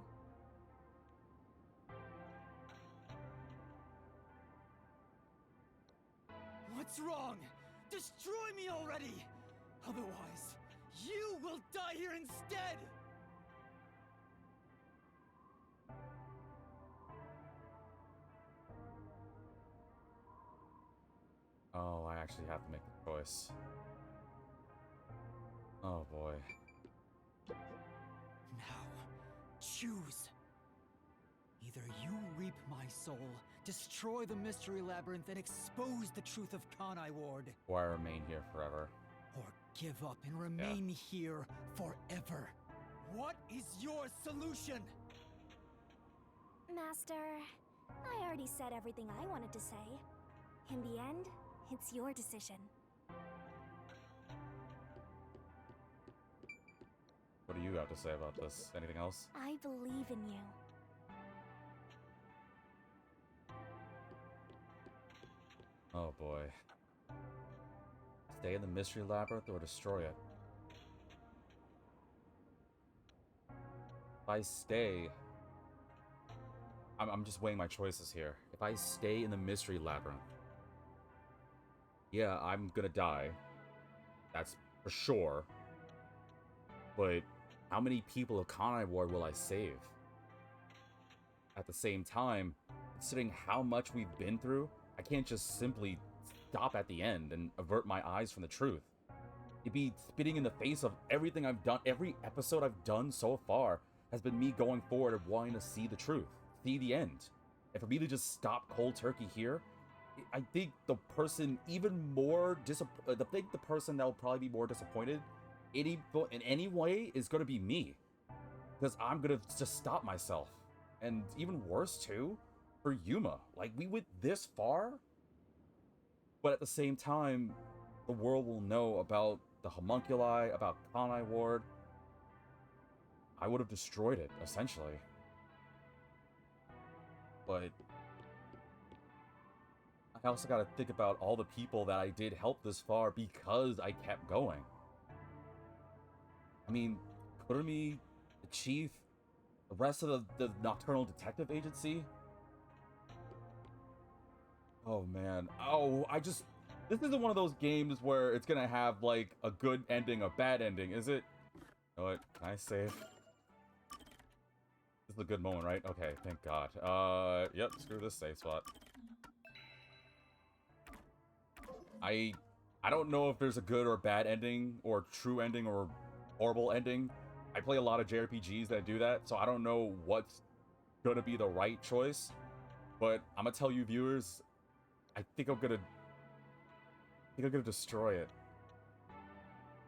Speaker 2: What's wrong? Destroy me already! Otherwise, you will die here instead!
Speaker 1: Oh, I actually have to make the choice. Oh boy.
Speaker 2: Now, choose. Either you reap my soul, destroy the Mystery Labyrinth, and expose the truth of Kanai Ward.
Speaker 1: Or I remain here forever.
Speaker 2: Or give up and remain here forever. What is your solution?
Speaker 4: Master, I already said everything I wanted to say. In the end, it's your decision.
Speaker 1: What do you have to say about this? Anything else?
Speaker 4: I believe in you.
Speaker 1: Oh boy. Stay in the Mystery Labyrinth or destroy it? If I stay... I'm just weighing my choices here. If I stay in the Mystery Labyrinth, yeah, I'm gonna die. That's for sure. But how many people of Kanai Ward will I save? At the same time, considering how much we've been through, I can't just simply stop at the end and avert my eyes from the truth. It'd be spitting in the face of everything I've done. Every episode I've done so far has been me going forward and wanting to see the truth, see the end. And for me to just stop cold turkey here, I think the person even more the person that will probably be more disappointed in any way is going to be me, because I'm going to just stop myself. And even worse too, for Yuma, like, we went this far, but at the same time, the world will know about the homunculi, about Kanai Ward. I would have destroyed it, essentially. But I also got to think about all the people that I did help this far because I kept going. I mean, Kurumi, the chief, the rest of the Nocturnal Detective Agency. Oh man. Oh, this isn't one of those games where it's gonna have like a good ending, a bad ending, is it? You know what? Can I save? This is a good moment, right? Okay, thank God. Yep, screw this save spot. I don't know if there's a good or bad ending, or true ending, or horrible ending. I play a lot of JRPGs that do that, so I don't know what's gonna be the right choice. But I'm gonna tell you viewers, I think I'm gonna destroy it.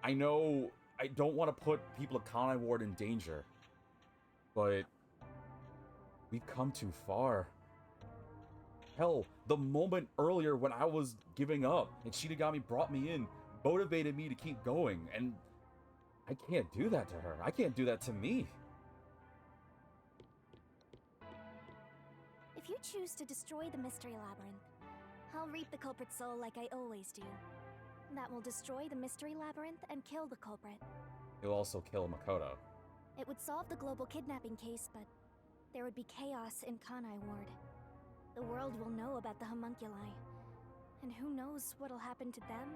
Speaker 1: I know I don't want to put people of Kanai Ward in danger, but we've come too far. Hell, the moment earlier when I was giving up and Shinigami brought me in, motivated me to keep going, and I can't do that to her. I can't do that to me.
Speaker 4: If you choose to destroy the Mystery Labyrinth, I'll reap the culprit's soul like I always do. That will destroy the Mystery Labyrinth and kill the culprit.
Speaker 1: You'll also kill Makoto.
Speaker 4: It would solve the global kidnapping case, but there would be chaos in Kanai Ward. The world will know about the homunculi. And who knows what'll happen to them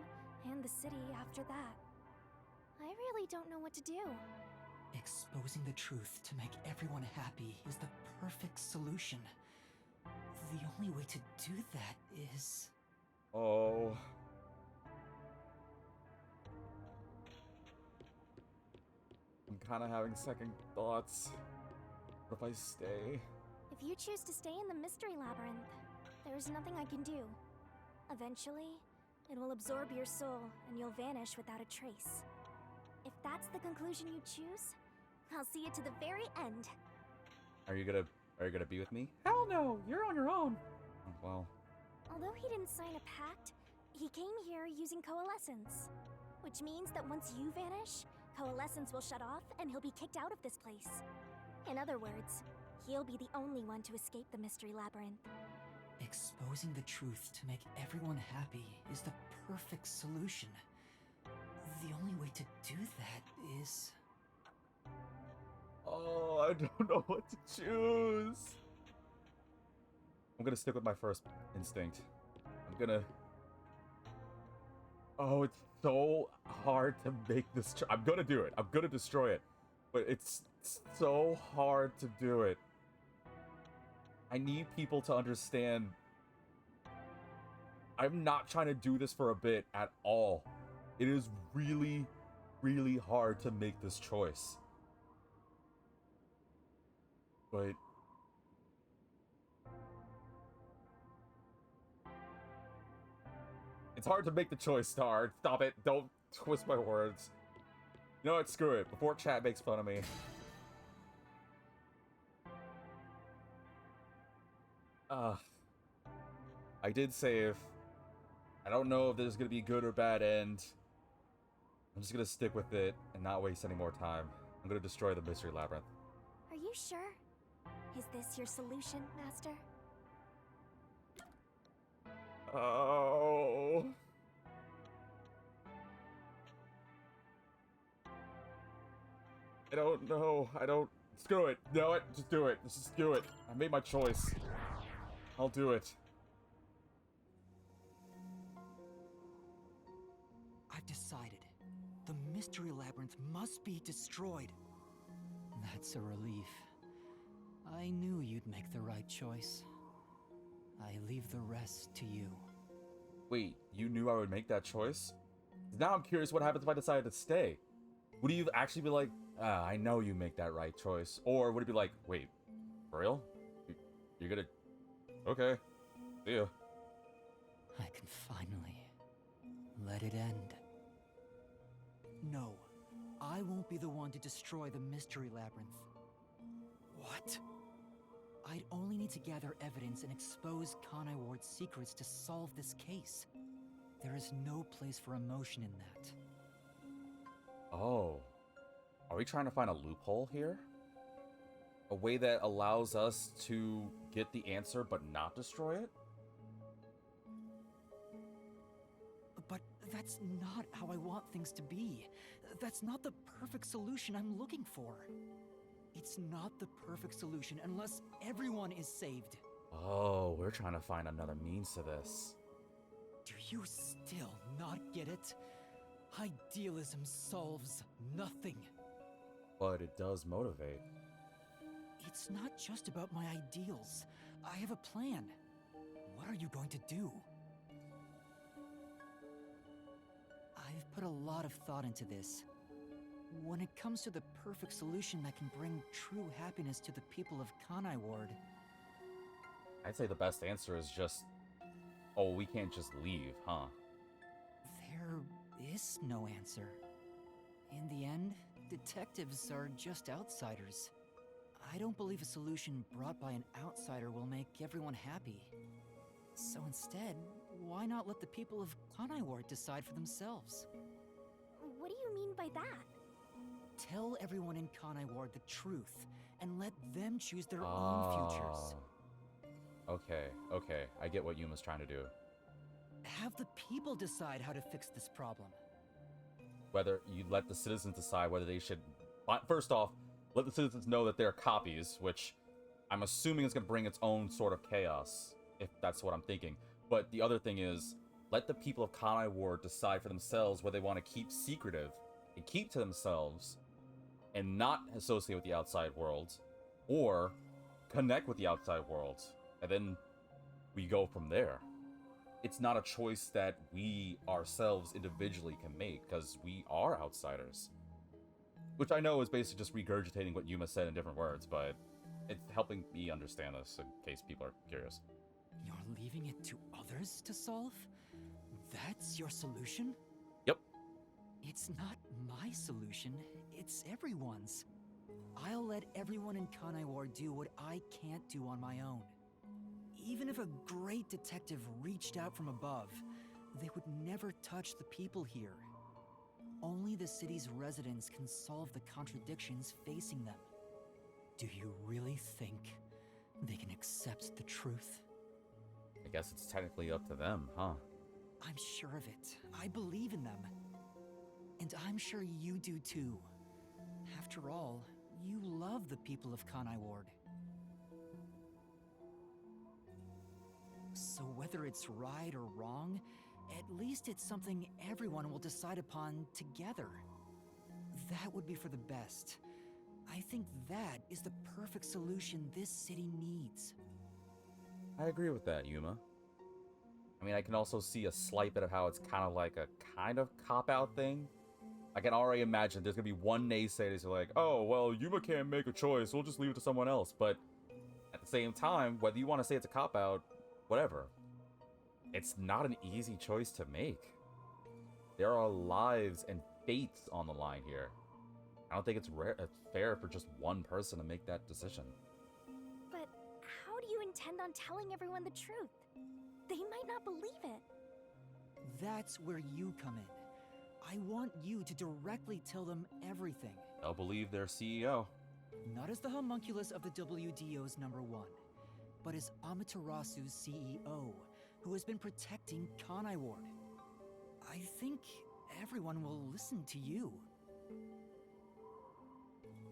Speaker 4: and the city after that. I really don't know what to do.
Speaker 2: Exposing the truth to make everyone happy is the perfect solution. The only way to do that is...
Speaker 1: Oh. I'm kind of having second thoughts. What if I stay?
Speaker 4: If you choose to stay in the Mystery Labyrinth, there's nothing I can do. Eventually, it will absorb your soul and you'll vanish without a trace. If that's the conclusion you choose, I'll see you to the very end.
Speaker 1: Are you gonna be with me? Hell no, you're on your own. Oh, well.
Speaker 4: Although he didn't sign a pact, he came here using coalescence. Which means that once you vanish, coalescence will shut off and he'll be kicked out of this place. In other words, he'll be the only one to escape the Mystery Labyrinth.
Speaker 2: Exposing the truth to make everyone happy is the perfect solution. The only way to do that is...
Speaker 1: Oh, I don't know what to choose. I'm gonna stick with my first instinct. Oh, it's so hard to make this. I'm gonna do it. I'm gonna destroy it. But it's so hard to do it. I need people to understand. I'm not trying to do this for a bit at all. It is really, really hard to make this choice. But it's hard to make the choice, Star. Stop it. Don't twist my words. You know what? Screw it. Before chat makes fun of me. I did save. I don't know if there's gonna be a good or bad end. I'm just gonna stick with it and not waste any more time. I'm gonna destroy the Mystery Labyrinth.
Speaker 4: Are you sure? Is this your solution, Master?
Speaker 1: Oh. I don't know. Screw it. You know what? Just do it. Just do it. I made my choice. I'll do it.
Speaker 2: I've decided. The Mystery Labyrinth must be destroyed. That's a relief. I knew you'd make the right choice. I leave the rest to you.
Speaker 1: Wait, you knew I would make that choice? Now I'm curious what happens if I decided to stay. Would you actually be like, I know you make that right choice? Or would it be like, wait, for real? You're gonna... Okay. See ya.
Speaker 2: I can finally let it end. No, I won't be the one to destroy the Mystery Labyrinth. What? I'd only need to gather evidence and expose Kanai Ward's secrets to solve this case. There is no place for emotion in that.
Speaker 1: Oh. Are we trying to find a loophole here? A way that allows us to get the answer but not destroy it?
Speaker 2: But that's not how I want things to be. That's not the perfect solution I'm looking for. It's not the perfect solution unless everyone is saved.
Speaker 1: Oh, we're trying to find another means to this.
Speaker 2: Do you still not get it? Idealism solves nothing.
Speaker 1: But it does motivate.
Speaker 2: It's not just about my ideals. I have a plan. What are you going to do? I've put a lot of thought into this. When it comes to the perfect solution that can bring true happiness to the people of Kanai Ward...
Speaker 1: I'd say the best answer is just... Oh, we can't just leave, huh?
Speaker 2: There is no answer. In the end, detectives are just outsiders. I don't believe a solution brought by an outsider will make everyone happy. So instead, why not let the people of Kanai Ward decide for themselves?
Speaker 4: What do you mean by that?
Speaker 2: Tell everyone in Kanai Ward the truth, and let them choose their own futures.
Speaker 1: Okay. I get what Yuma's trying to do.
Speaker 2: Have the people decide how to fix this problem.
Speaker 1: Whether you let the citizens decide whether they should... First off, let the citizens know that they're copies, which I'm assuming is going to bring its own sort of chaos, if that's what I'm thinking. But the other thing is, let the people of Kanai Ward decide for themselves what they want to keep secretive and keep to themselves and not associate with the outside world, or connect with the outside world, and then we go from there. It's not a choice that we ourselves individually can make, because we are outsiders. Which I know is basically just regurgitating what Yuma said in different words, but it's helping me understand this in case people are curious.
Speaker 2: You're leaving it to others to solve? That's your solution?
Speaker 1: Yep.
Speaker 2: It's not my solution, it's everyone's. I'll let everyone in Kanai Ward do what I can't do on my own. Even if a great detective reached out from above, they would never touch the people here. Only the city's residents can solve the contradictions facing them. Do you really think they can accept the truth?
Speaker 1: I guess it's technically up to them, huh?
Speaker 2: I'm sure of it. I believe in them. And I'm sure you do too. After all, you love the people of Kanai Ward. So whether it's right or wrong, at least it's something everyone will decide upon together. That would be for the best. I think that is the perfect solution this city needs.
Speaker 1: I agree with that, Yuma. I mean, I can also see a slight bit of how it's kind of like a kind of cop-out thing. I can already imagine there's going to be one naysayer who's like, oh, well, Yuma can't make a choice, we'll just leave it to someone else. But at the same time, whether you want to say it's a cop-out, whatever. It's not an easy choice to make. There are lives and fates on the line here. I don't think it's fair for just one person to make that decision.
Speaker 4: But how do you intend on telling everyone the truth? They might not believe it.
Speaker 2: That's where you come in. I want you to directly tell them everything.
Speaker 1: They'll believe their CEO.
Speaker 2: Not as the homunculus of the WDO's #1, but as Amaterasu's CEO, who has been protecting Kanai Ward. I think everyone will listen to you.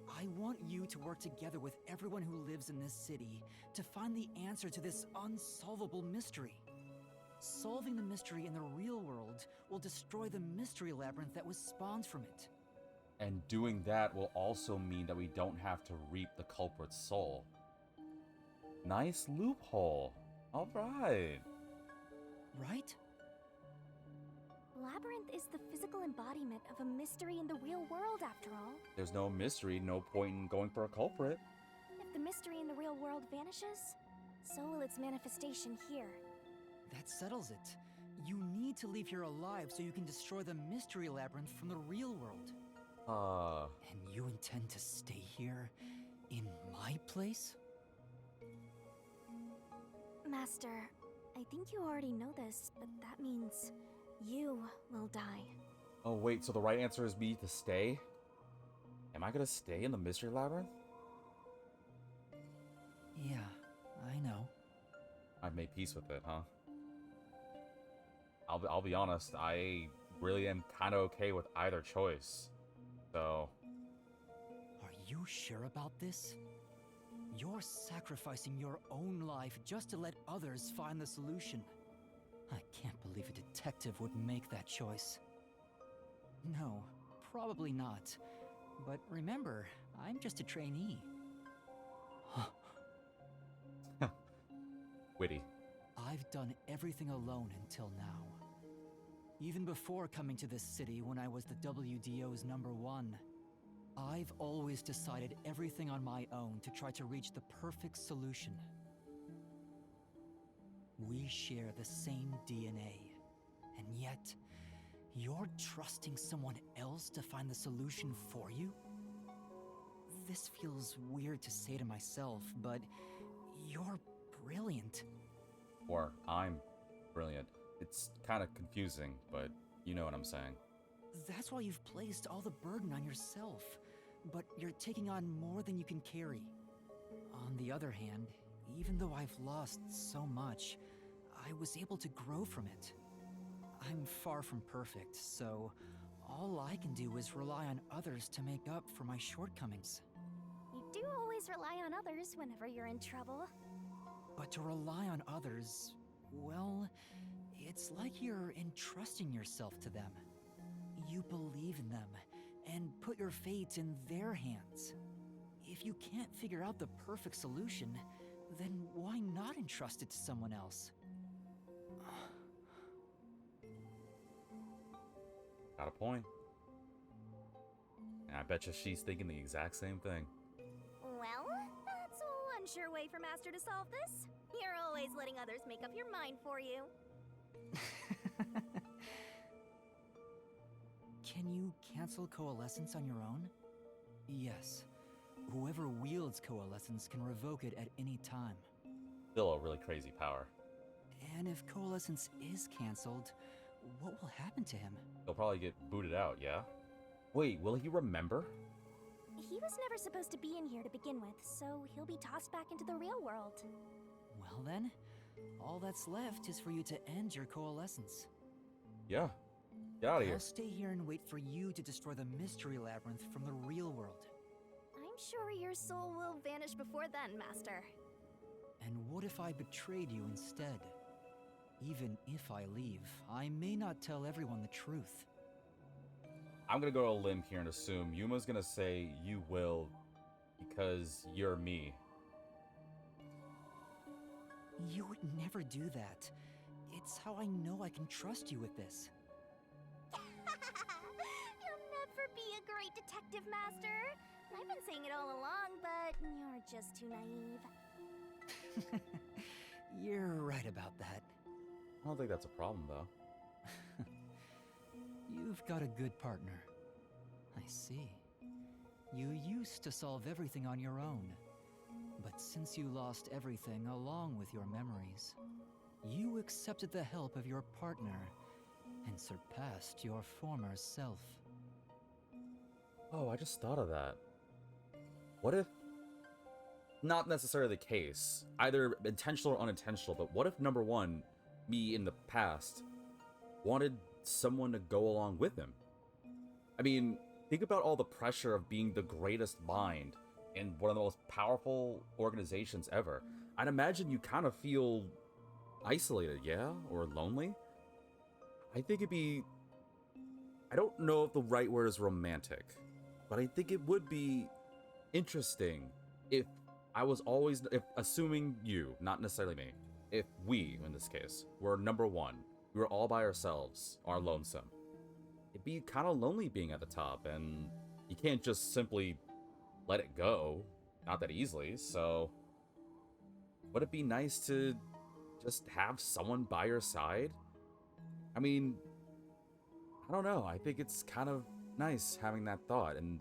Speaker 2: I want you to work together with everyone who lives in this city to find the answer to this unsolvable mystery. Solving the mystery in the real world will destroy the mystery labyrinth that was spawned from it.
Speaker 1: And doing that will also mean that we don't have to reap the culprit's soul. Nice loophole. Alright.
Speaker 2: Right?
Speaker 4: Labyrinth is the physical embodiment of a mystery in the real world, after all.
Speaker 1: There's no mystery, no point in going for a culprit.
Speaker 4: If the mystery in the real world vanishes, so will its manifestation here.
Speaker 2: That settles it. You need to leave here alive so you can destroy the mystery labyrinth from the real world. And you intend to stay here in my place?
Speaker 4: Master, I think you already know this, but that means you will die.
Speaker 1: Oh wait, so the right answer is me to stay? Am I gonna stay in the mystery labyrinth?
Speaker 2: Yeah, I know.
Speaker 1: I've made peace with it, huh? I'll be honest, I really am kind of okay with either choice. So...
Speaker 2: Are you sure about this? You're sacrificing your own life just to let others find the solution. I can't believe a detective would make that choice. No, probably not. But remember, I'm just a trainee.
Speaker 1: Witty.
Speaker 2: I've done everything alone until now. Even before coming to this city when I was the WDO's #1, I've always decided everything on my own to try to reach the perfect solution. We share the same DNA, and yet, you're trusting someone else to find the solution for you? This feels weird to say to myself, but you're brilliant.
Speaker 1: Or I'm brilliant. It's kind of confusing, but you know what I'm saying.
Speaker 2: That's why you've placed all the burden on yourself, but you're taking on more than you can carry. On the other hand, even though I've lost so much, I was able to grow from it. I'm far from perfect, so all I can do is rely on others to make up for my shortcomings.
Speaker 4: You do always rely on others whenever you're in trouble.
Speaker 2: But to rely on others, well, It's like you're entrusting yourself to them. You believe in them and put your fate in their hands. If you can't figure out the perfect solution, then why not entrust it to someone else?
Speaker 1: Got a point. And I bet you she's thinking the exact same thing.
Speaker 4: Well, that's one sure way for Master to solve this. You're always letting others make up your mind for you.
Speaker 2: Can you cancel coalescence on your own? Yes. Whoever wields coalescence can revoke it at any time.
Speaker 1: Still a really crazy power.
Speaker 2: And if coalescence is cancelled, what will happen to him?
Speaker 1: He'll probably get booted out, yeah? Wait, will he remember?
Speaker 4: He was never supposed to be in here to begin with, so he'll be tossed back into the real world.
Speaker 2: Well then, all that's left is for you to end your coalescence.
Speaker 1: Yeah. Get out of here.
Speaker 2: I'll stay here and wait for you to destroy the mystery labyrinth from the real world.
Speaker 4: I'm sure your soul will vanish before then, Master.
Speaker 2: And what if I betrayed you instead? Even if I leave, I may not tell everyone the truth.
Speaker 1: I'm gonna go to a limb here and assume Yuma's gonna say you will because you're me.
Speaker 2: You would never do that. It's how I know I can trust you with this.
Speaker 4: You'll never be a great detective, Master. I've been saying it all along, but you're just too naive.
Speaker 2: You're right about that.
Speaker 1: I don't think that's a problem, though.
Speaker 2: You've got a good partner. I see. You used to solve everything on your own. But since you lost everything along with your memories, you accepted the help of your partner and surpassed your former self.
Speaker 1: Oh, I just thought of that. What if... Not necessarily the case, either intentional or unintentional, but what if number one, me in the past, wanted someone to go along with him? I mean, think about all the pressure of being the greatest mind in one of the most powerful organizations ever. I'd imagine you kind of feel isolated, yeah? Or lonely? I think it'd be... I don't know if the right word is romantic, but I think it would be interesting if I was always... if assuming you, not necessarily me, if we, in this case, were number one, we were all by ourselves, are lonesome. It'd be kind of lonely being at the top, and you can't just simply let it go, not that easily, so would it be nice to just have someone by your side? I mean, I don't know, I think it's kind of nice having that thought, and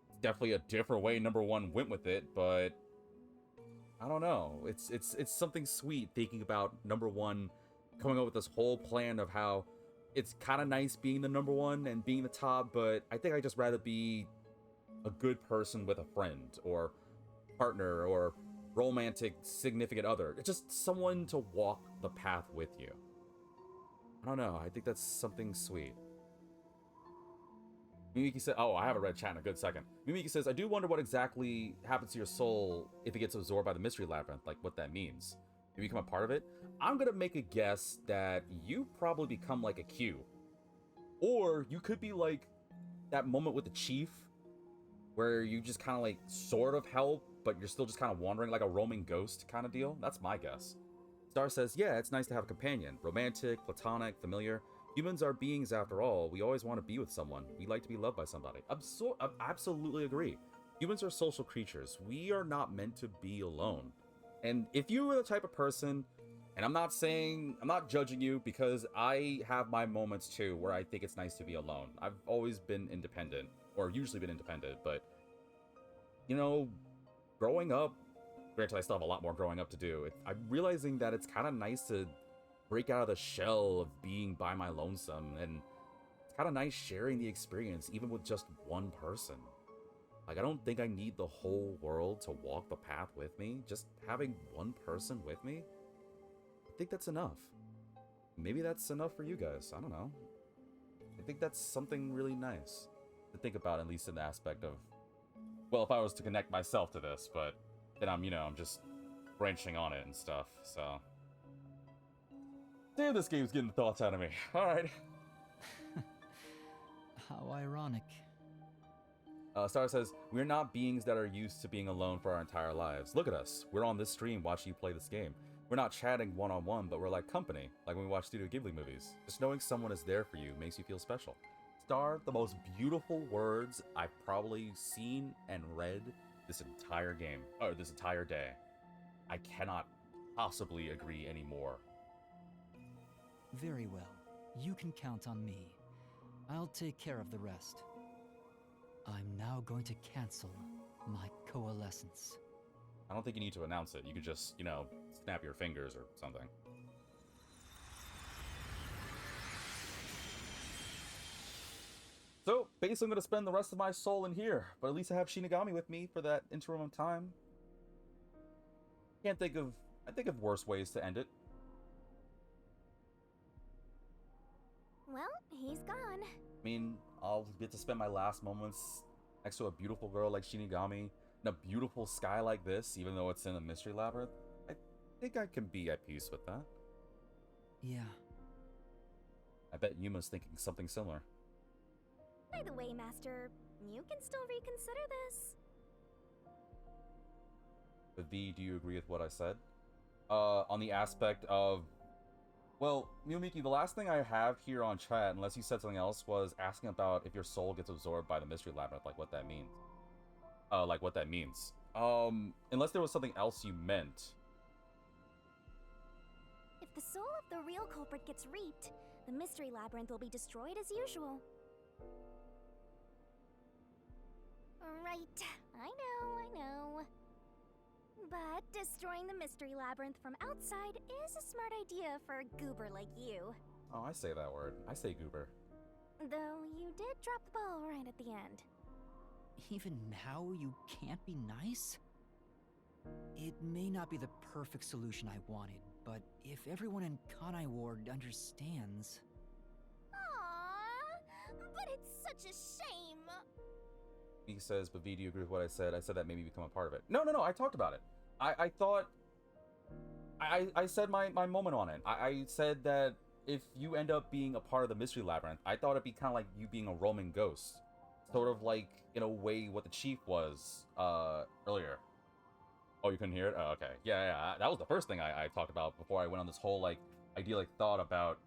Speaker 1: it's definitely a different way number one went with it, but I don't know, it's something sweet thinking about number one coming up with this whole plan of how it's kind of nice being the number one and being the top, but I think I'd just rather be a good person with a friend or partner or romantic significant other. It's just someone to walk the path with you. I don't know. I think that's something sweet. Mimiki said, oh, I haven't read chat in a good second. Mimiki says, I do wonder what exactly happens to your soul if it gets absorbed by the mystery labyrinth, like what that means. You become a part of it? I'm gonna make a guess that you probably become like a Q. Or you could be like that moment with the chief where you just kind of like sort of help, but you're still just kind of wandering like a roaming ghost kind of deal. That's my guess. Star says, yeah, it's nice to have a companion. Romantic, platonic, familiar. Humans are beings after all. We always want to be with someone. We like to be loved by somebody. I absolutely agree. Humans are social creatures. We are not meant to be alone. And if you were the type of person, and I'm not judging you, because I have my moments too where I think it's nice to be alone. I've always been independent, or usually been independent, but, you know, growing up, granted I still have a lot more growing up to do, I'm realizing that it's kind of nice to break out of the shell of being by my lonesome, and it's kind of nice sharing the experience, even with just one person. Like, I don't think I need the whole world to walk the path with me. Just having one person with me, I think that's enough. Maybe that's enough for you guys. I don't know. I think that's something really nice to think about, at least in the aspect of, well, if I was to connect myself to this, but then I'm just branching on it and stuff, so. Damn, this game's getting the thoughts out of me. Alright.
Speaker 2: How ironic.
Speaker 1: Star says, we're not beings that are used to being alone for our entire lives. Look at us. We're on this stream watching you play this game. We're not chatting one-on-one, but we're like company, like when we watch Studio Ghibli movies. Just knowing someone is there for you makes you feel special. Star, the most beautiful words I've probably seen and read this entire game, or this entire day. I cannot possibly agree anymore.
Speaker 2: Very well. You can count on me. I'll take care of the rest. I'm now going to cancel my coalescence.
Speaker 1: I don't think you need to announce it. You could just, you know, snap your fingers or something. So, basically I'm going to spend the rest of my soul in here, but at least I have Shinigami with me for that interim of time. I think of worse ways to end it.
Speaker 4: Well, he's gone.
Speaker 1: I mean, I'll get to spend my last moments next to a beautiful girl like Shinigami in a beautiful sky like this, even though it's in a mystery labyrinth. I think I can be at peace with that.
Speaker 2: Yeah.
Speaker 1: I bet Yuma's thinking something similar.
Speaker 4: By the way, Master, you can still reconsider this.
Speaker 1: But V, do you agree with what I said? On the aspect of... Well, Miyumiki, the last thing I have here on chat, unless you said something else, was asking about if your soul gets absorbed by the mystery labyrinth, like what that means. Unless there was something else you meant.
Speaker 4: If the soul of the real culprit gets reaped, the mystery labyrinth will be destroyed as usual. Right, I know. But destroying the mystery labyrinth from outside is a smart idea for a goober like you.
Speaker 1: Oh, I say that word. I say goober.
Speaker 4: Though you did drop the ball right at the end.
Speaker 2: Even now, you can't be nice? It may not be the perfect solution I wanted, but if everyone in Kanai Ward understands...
Speaker 4: Aww, but it's such a shame.
Speaker 1: He says, but V, do you agree with what I said? I said that made me become a part of it. No, I talked about it. I thought... I said my moment on it. I said that if you end up being a part of the mystery labyrinth, I thought it'd be kind of like you being a roaming ghost. Sort of like, in a way, what the chief was, earlier. Oh, you couldn't hear it? Oh, okay. Yeah, that was the first thing I talked about before I went on this whole, like, idyllic thought about,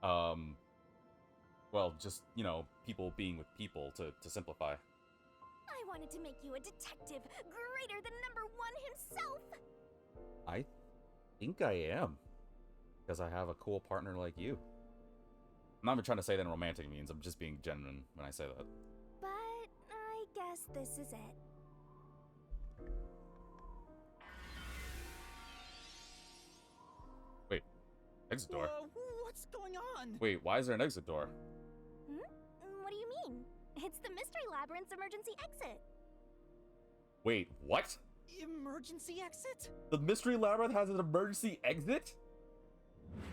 Speaker 1: well, just, you know, people being with people, to simplify.
Speaker 4: I wanted to make you a detective greater than #1 himself.
Speaker 1: I think I am. Because I have a cool partner like you. I'm not even trying to say that in romantic means, I'm just being genuine when I say that.
Speaker 4: But I guess this is it.
Speaker 1: Wait, exit door?
Speaker 2: What's going on?
Speaker 1: Wait, why is there an exit door?
Speaker 4: What do you mean? It's the mystery labyrinth's emergency exit.
Speaker 1: Wait, what?
Speaker 2: Emergency exit?
Speaker 1: The mystery labyrinth has an emergency exit?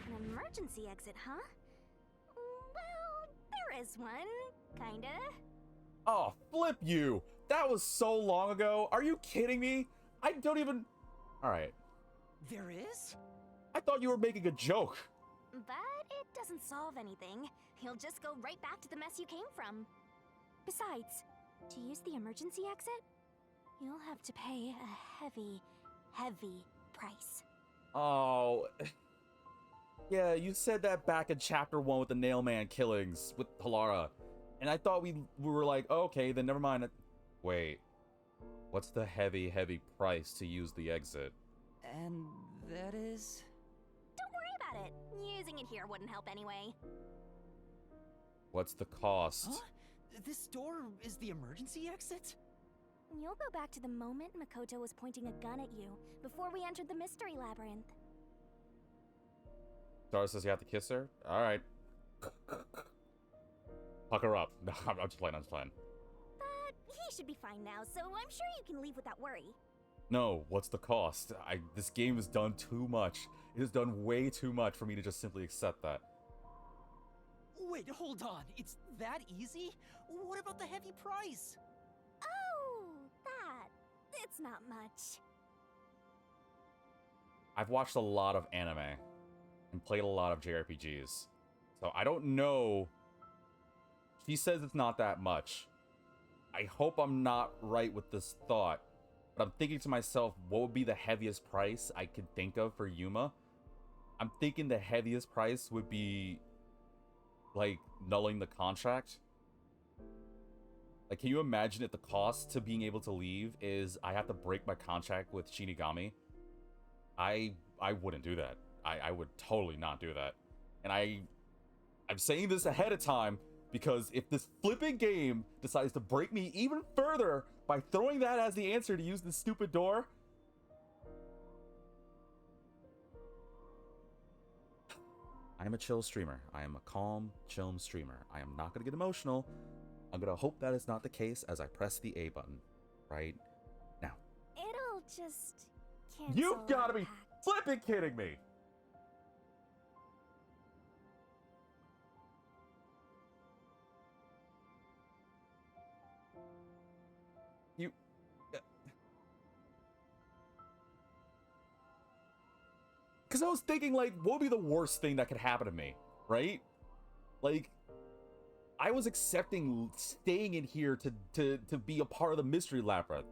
Speaker 4: An emergency exit, huh? Well, there is one, kinda.
Speaker 1: Oh, flip you! That was so long ago. Are you kidding me? I don't even... Alright.
Speaker 2: There is?
Speaker 1: I thought you were making a joke.
Speaker 4: But it doesn't solve anything. You'll just go right back to the mess you came from. Besides, to use the emergency exit, you'll have to pay a heavy, heavy price.
Speaker 1: Oh... Yeah, you said that back in chapter 1 with the Nailman killings with Halara. And I thought we were like, oh, okay, then never mind. Wait. What's the heavy, heavy price to use the exit?
Speaker 2: And that is...
Speaker 4: Don't worry about it. Using it here wouldn't help anyway.
Speaker 1: What's the cost?
Speaker 2: Huh? This door is the emergency exit?
Speaker 4: You'll go back to the moment Makoto was pointing a gun at you, before we entered the mystery labyrinth.
Speaker 1: Star says you have to kiss her? Alright. Puck her up. No, I'm just playing.
Speaker 4: But he should be fine now, so I'm sure you can leave without worry.
Speaker 1: No, what's the cost? This game has done too much. It has done way too much for me to just simply accept that.
Speaker 2: Wait, hold on. It's that easy? What about the heavy price?
Speaker 4: Oh, that. It's not much.
Speaker 1: I've watched a lot of anime. and played a lot of JRPGs. So I don't know. She says it's not that much. I hope I'm not right with this thought, but I'm thinking to myself, what would be the heaviest price I could think of for Yuma? I'm thinking the heaviest price would be, like, nulling the contract. Like, can you imagine if the cost to being able to leave is I have to break my contract with Shinigami? I wouldn't do that. I would totally not do that. And I'm saying this ahead of time because if this flipping game decides to break me even further by throwing that as the answer to use this stupid door, I am a chill streamer. I am a calm, chill streamer. I am not going to get emotional. I'm going to hope that is not the case as I press the A button right now.
Speaker 4: It'll just cancel.
Speaker 1: You've got to be
Speaker 4: pact.
Speaker 1: flipping kidding me. You... Because I was thinking, like, what would be the worst thing that could happen to me, right? Like, I was accepting staying in here to be a part of the Mystery Labyrinth.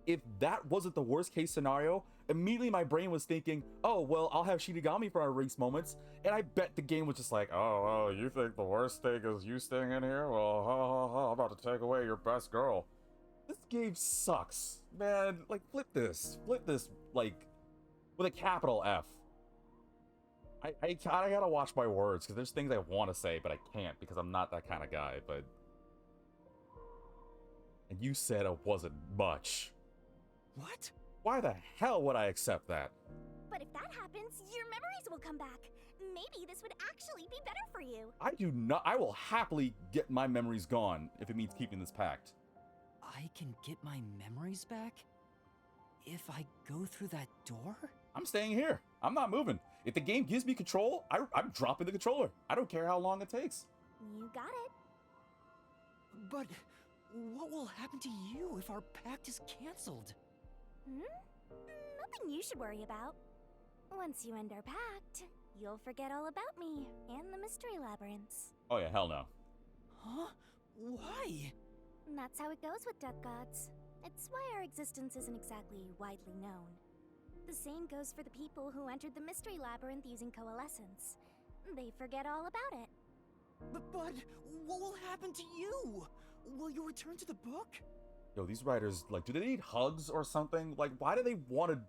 Speaker 1: If that wasn't the worst case scenario, immediately my brain was thinking, oh, well, I'll have Shinigami for our race moments. And I bet the game was just like, oh, you think the worst thing is you staying in here? Well, I'm about to take away your best girl. This game sucks, man. Like, flip this, like, with a capital F. I gotta watch my words, because there's things I want to say, but I can't, because I'm not that kind of guy, but... And you said it wasn't much.
Speaker 2: What?
Speaker 1: Why the hell would I accept that?
Speaker 4: But if that happens, your memories will come back. Maybe this would actually be better for you.
Speaker 1: I will happily get my memories gone, if it means keeping this pact.
Speaker 2: I can get my memories back? If I go through that door?
Speaker 1: I'm staying here. I'm not moving. If the game gives me control, I'm dropping the controller. I don't care how long it takes.
Speaker 4: You got it.
Speaker 2: But what will happen to you if our pact is cancelled?
Speaker 4: Nothing you should worry about. Once you end our pact, you'll forget all about me and the mystery labyrinths.
Speaker 1: Oh yeah, hell no.
Speaker 2: Huh? Why?
Speaker 4: And that's how it goes with death gods. It's why our existence isn't exactly widely known. The same goes for the people who entered the mystery labyrinth using coalescence. They forget all about it.
Speaker 2: But what will happen to you? Will you return to the book?
Speaker 1: Yo, these writers, like, do they need hugs or something? Like, why do they want to... Do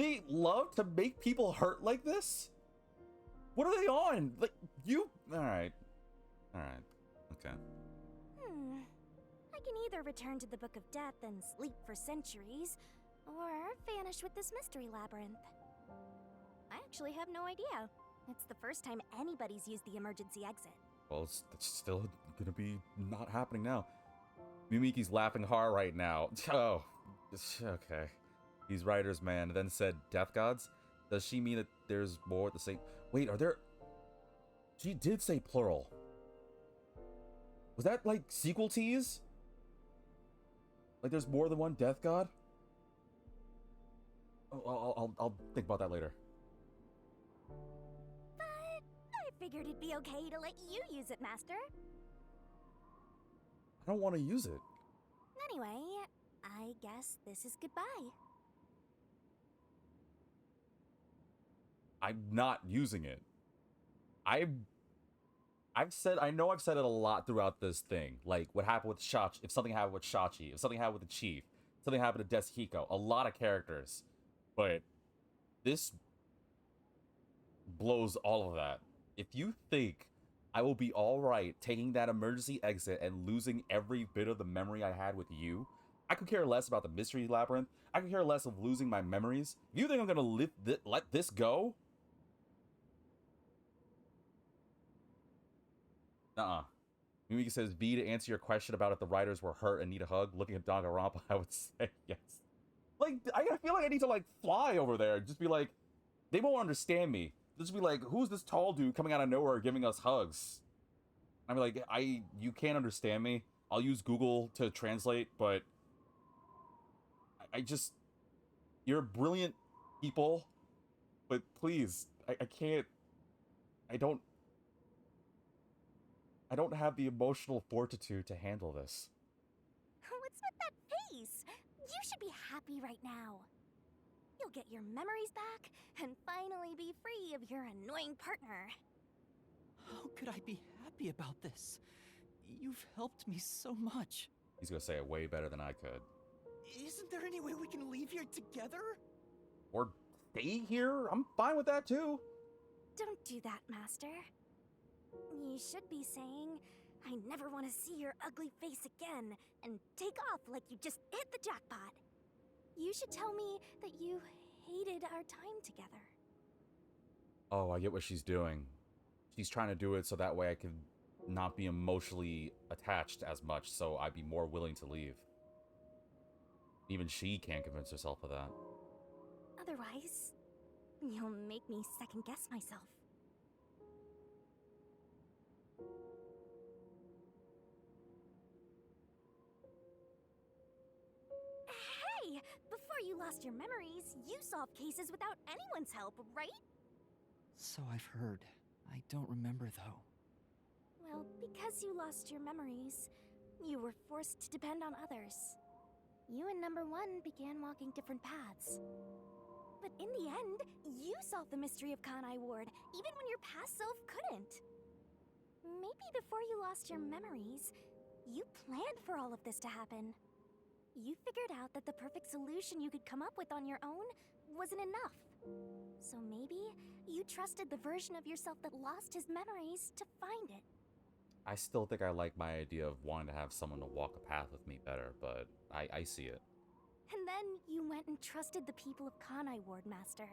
Speaker 1: they love to make people hurt like this? What are they on? Like, you... Alright. Okay.
Speaker 4: I can either return to the Book of Death and sleep for centuries, or vanish with this mystery labyrinth. I actually have no idea. It's the first time anybody's used the emergency exit.
Speaker 1: Well, it's still gonna be not happening now. Mimiki's laughing hard right now. Oh, okay. These writers, man, then said death gods? Does she mean that there's more at the same... Wait, are there... She did say plural. Was that, like, sequel tease? Like, there's more than one death god? Oh, I'll think about that later.
Speaker 4: But I figured it'd be okay to let you use it, Master.
Speaker 1: I don't want to use it.
Speaker 4: Anyway, I guess this is goodbye.
Speaker 1: I'm not using it. I know I've said it a lot throughout this thing. Like, what happened with Shachi, if something happened with Shachi, if something happened with the Chief, something happened to Deshiko, a lot of characters. But this blows all of that. If you think I will be alright taking that emergency exit and losing every bit of the memory I had with you, I could care less about the mystery labyrinth. I could care less of losing my memories. If you think I'm gonna let this go? Mimiki says, B, to answer your question about if the writers were hurt and need a hug, looking at Danganronpa, I would say yes. Like, I feel like I need to, like, fly over there. Just be like, they won't understand me. Just be like, who's this tall dude coming out of nowhere giving us hugs? I'd be like, you can't understand me. I'll use Google to translate, but I just, you're brilliant people, but please, I can't. I don't. I don't have the emotional fortitude to handle this.
Speaker 4: What's with that face? You should be happy right now. You'll get your memories back and finally be free of your annoying partner.
Speaker 2: How could I be happy about this? You've helped me so much.
Speaker 1: He's gonna say it way better than I could.
Speaker 2: Isn't there any way we can leave here together?
Speaker 1: Or stay here? I'm fine with that too.
Speaker 4: Don't do that, Master. You should be saying, I never want to see your ugly face again, and take off like you just hit the jackpot. You should tell me that you hated our time together.
Speaker 1: Oh, I get what she's doing. She's trying to do it so that way I can not be emotionally attached as much, so I'd be more willing to leave. Even she can't convince herself of that.
Speaker 4: Otherwise, you'll make me second guess myself. Hey! Before you lost your memories, you solved cases without anyone's help, right?
Speaker 2: So I've heard. I don't remember, though.
Speaker 4: Well, because you lost your memories, you were forced to depend on others. You and Number 1 began walking different paths. But in the end, you solved the mystery of Kanai Ward, even when your past self couldn't. Maybe before you lost your memories, you planned for all of this to happen. You figured out that the perfect solution you could come up with on your own wasn't enough. So maybe you trusted the version of yourself that lost his memories to find it.
Speaker 1: I still think I like my idea of wanting to have someone to walk a path with me better, but I see it.
Speaker 4: And then you went and trusted the people of Kanai Ward, Master.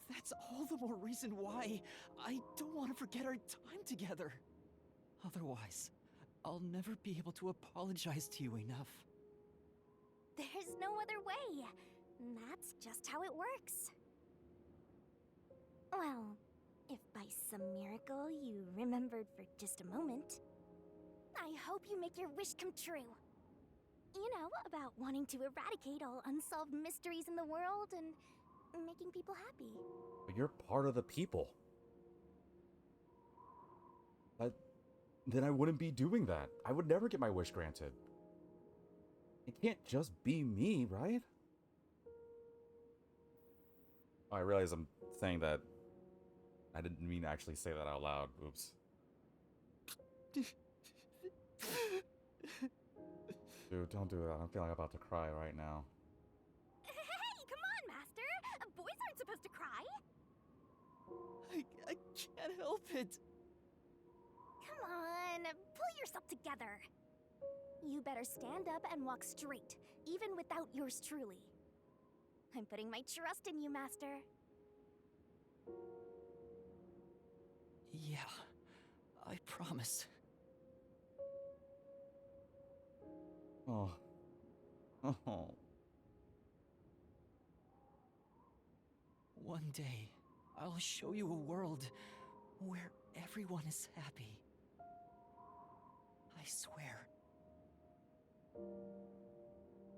Speaker 2: That's all the more reason why I don't want to forget our time together. Otherwise, I'll never be able to apologize to you enough.
Speaker 4: There's no other way. That's just how it works. Well, if by some miracle you remembered for just a moment, I hope you make your wish come true. You know, about wanting to eradicate all unsolved mysteries in the world and making people happy.
Speaker 1: But you're part of the people. Then I wouldn't be doing that. I would never get my wish granted. It can't just be me, right? Oh, I realize I'm saying that. I didn't mean to actually say that out loud. Oops. Dude, don't do that. I'm feeling about to cry right now.
Speaker 4: Hey, come on, Master! Boys aren't supposed to cry!
Speaker 2: I can't help it.
Speaker 4: Come on, pull yourself together. You better stand up and walk straight, even without yours truly. I'm putting my trust in you, Master.
Speaker 2: Yeah, I promise.
Speaker 1: Oh. Oh.
Speaker 2: One day, I'll show you a world where everyone is happy. I swear.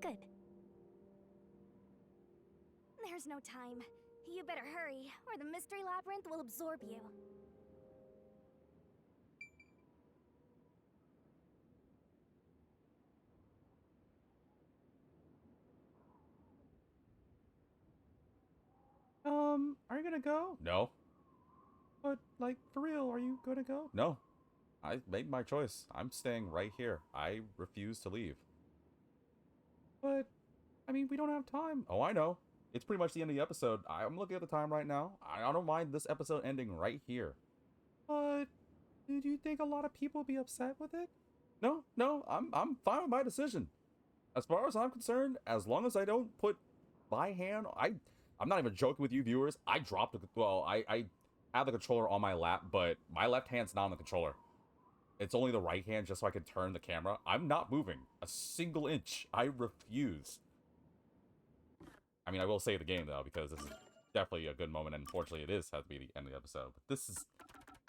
Speaker 4: Good. There's no time. You better hurry, or the mystery labyrinth will absorb you.
Speaker 1: Are you gonna go? No. But, like, for real, are you gonna go? No. I made my choice. I'm staying right here. I refuse to leave. But, I mean, we don't have time. Oh, I know. It's pretty much the end of the episode. I'm looking at the time right now. I don't mind this episode ending right here. But, do you think a lot of people will be upset with it? No, I'm fine with my decision. As far as I'm concerned, as long as I don't put my hand, I'm not even joking with you viewers. I dropped I have the controller on my lap, but my left hand's not on the controller. It's only the right hand just so I can turn the camera. I'm not moving a single inch. I refuse. I mean, I will save the game though, because this is definitely a good moment, and unfortunately it has to be the end of the episode. But this is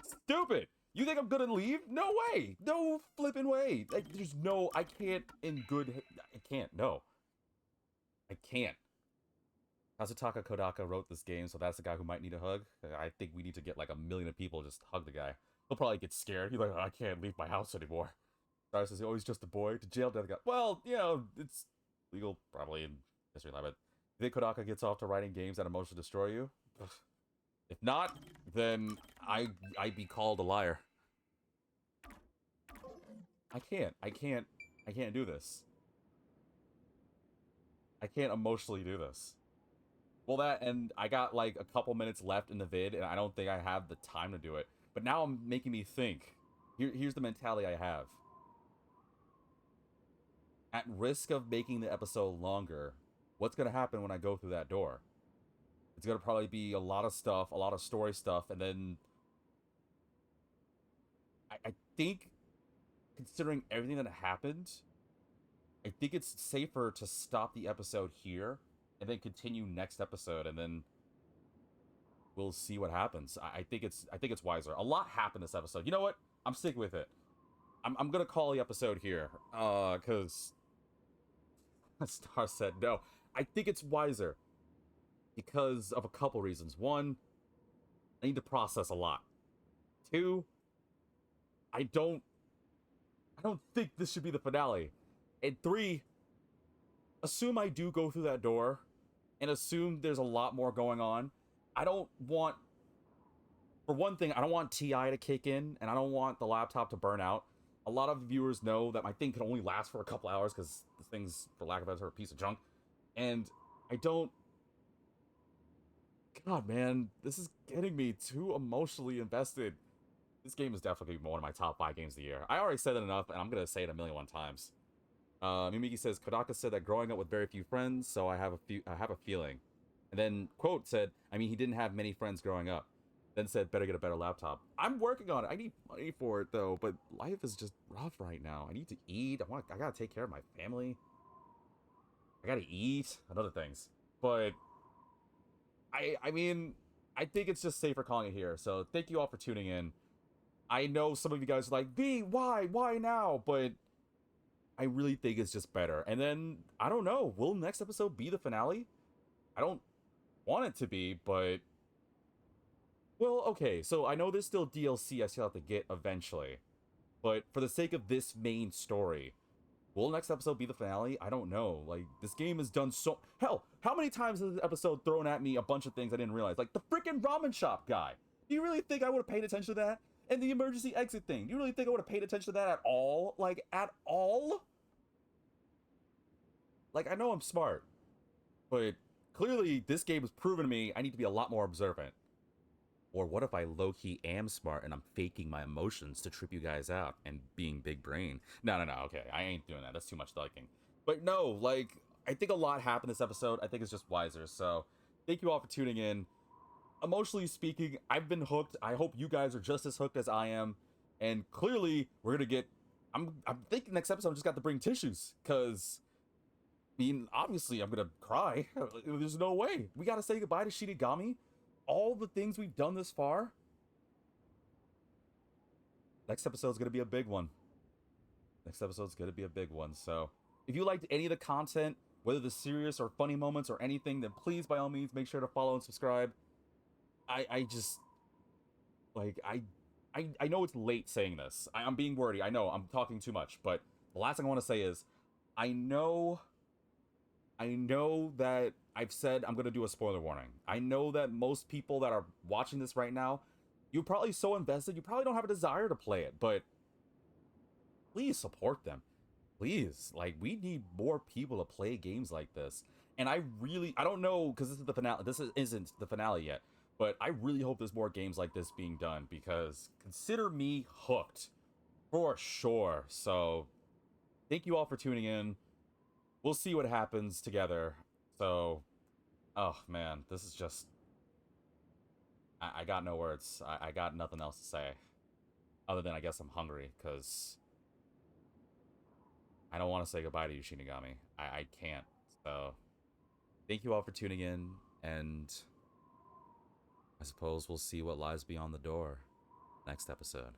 Speaker 1: stupid! You think I'm gonna leave? No way! No flipping way! Like, there's no, I can't in good, I can't, no. I can't. Kazutaka Kodaka wrote this game, so that's the guy who might need a hug. I think we need to get like 1 million of people just hug the guy. He'll probably get scared. He's like, I can't leave my house anymore. Star says, oh, he's just a boy. To jail, death guy. Well, you know, it's legal probably in history lab, but you think Kodaka gets off to writing games that emotionally destroy you? If not, then I'd be called a liar. I can't do this. I can't emotionally do this. Well, that, and I got like a couple minutes left in the vid, and I don't think I have the time to do it. But now I'm making me think. Here's the mentality I have. At risk of making the episode longer, what's going to happen when I go through that door? It's going to probably be a lot of stuff, a lot of story stuff, and then I think, considering everything that happened, I think it's safer to stop the episode here and then continue next episode, and then we'll see what happens. I think it's wiser. A lot happened this episode. You know what? I'm sticking with it. I'm gonna call the episode here, cause Star said no. I think it's wiser because of a couple reasons. One, I need to process a lot. Two, I don't think this should be the finale. And three, assume I do go through that door and assume there's a lot more going on. I don't want, for one thing, I don't want TI to kick in, and I don't want the laptop to burn out. A lot of viewers know that my thing can only last for a couple hours because this thing's, for lack of a better term, a piece of junk. And I don't... God, man, this is getting me too emotionally invested. This game is definitely one of my top 5 games of the year. I already said it enough, and I'm going to say it 1,000,001 times. Mimiki says, Kodaka said that growing up with very few friends, so I have a feeling. And then, quote, said, I mean, he didn't have many friends growing up. Then said, better get a better laptop. I'm working on it. I need money for it, though. But life is just rough right now. I need to eat. I gotta take care of my family. I gotta eat. And other things. But, I mean, I think it's just safer calling it here. So, thank you all for tuning in. I know some of you guys are like, V, why? Why now? But I really think it's just better. And then, I don't know. Will next episode be the finale? I don't want it to be, but... Well, okay, so I know there's still DLC I still have to get eventually. But for the sake of this main story, will next episode be the finale? I don't know. Like, this game has done so... Hell, how many times has this episode thrown at me a bunch of things I didn't realize? Like, the freaking ramen shop guy. Do you really think I would have paid attention to that? And the emergency exit thing. Do you really think I would have paid attention to that at all? Like, at all? Like, I know I'm smart. But clearly, this game has proven to me I need to be a lot more observant. Or what if I low-key am smart and I'm faking my emotions to trip you guys out and being big brain? No, okay, I ain't doing that. That's too much thugging. But no, like, I think a lot happened this episode. I think it's just wiser. So, thank you all for tuning in. Emotionally speaking, I've been hooked. I hope you guys are just as hooked as I am. And clearly, we're gonna get... I'm thinking next episode I just got to bring tissues. Because, I mean, obviously I'm gonna cry. There's no way. We gotta say goodbye to Shinigami. All the things we've done this far. Next episode's gonna be a big one. So if you liked any of the content, whether the serious or funny moments or anything, then please by all means make sure to follow and subscribe. I just like I know it's late saying this. I'm being wordy. I know I'm talking too much, but the last thing I want to say is I know that I've said I'm going to do a spoiler warning. I know that most people that are watching this right now, you're probably so invested, you probably don't have a desire to play it, but please support them. Please. Like, we need more people to play games like this. And I don't know, because this is the finale. Isn't the finale yet, but I really hope there's more games like this being done, because consider me hooked for sure. So thank you all for tuning in. We'll see what happens together. So, oh man, this is just... I got no words. I got nothing else to say. Other than I guess I'm hungry, because... I don't want to say goodbye to you, Shinigami. I can't. So, thank you all for tuning in, and... I suppose we'll see what lies beyond the door next episode.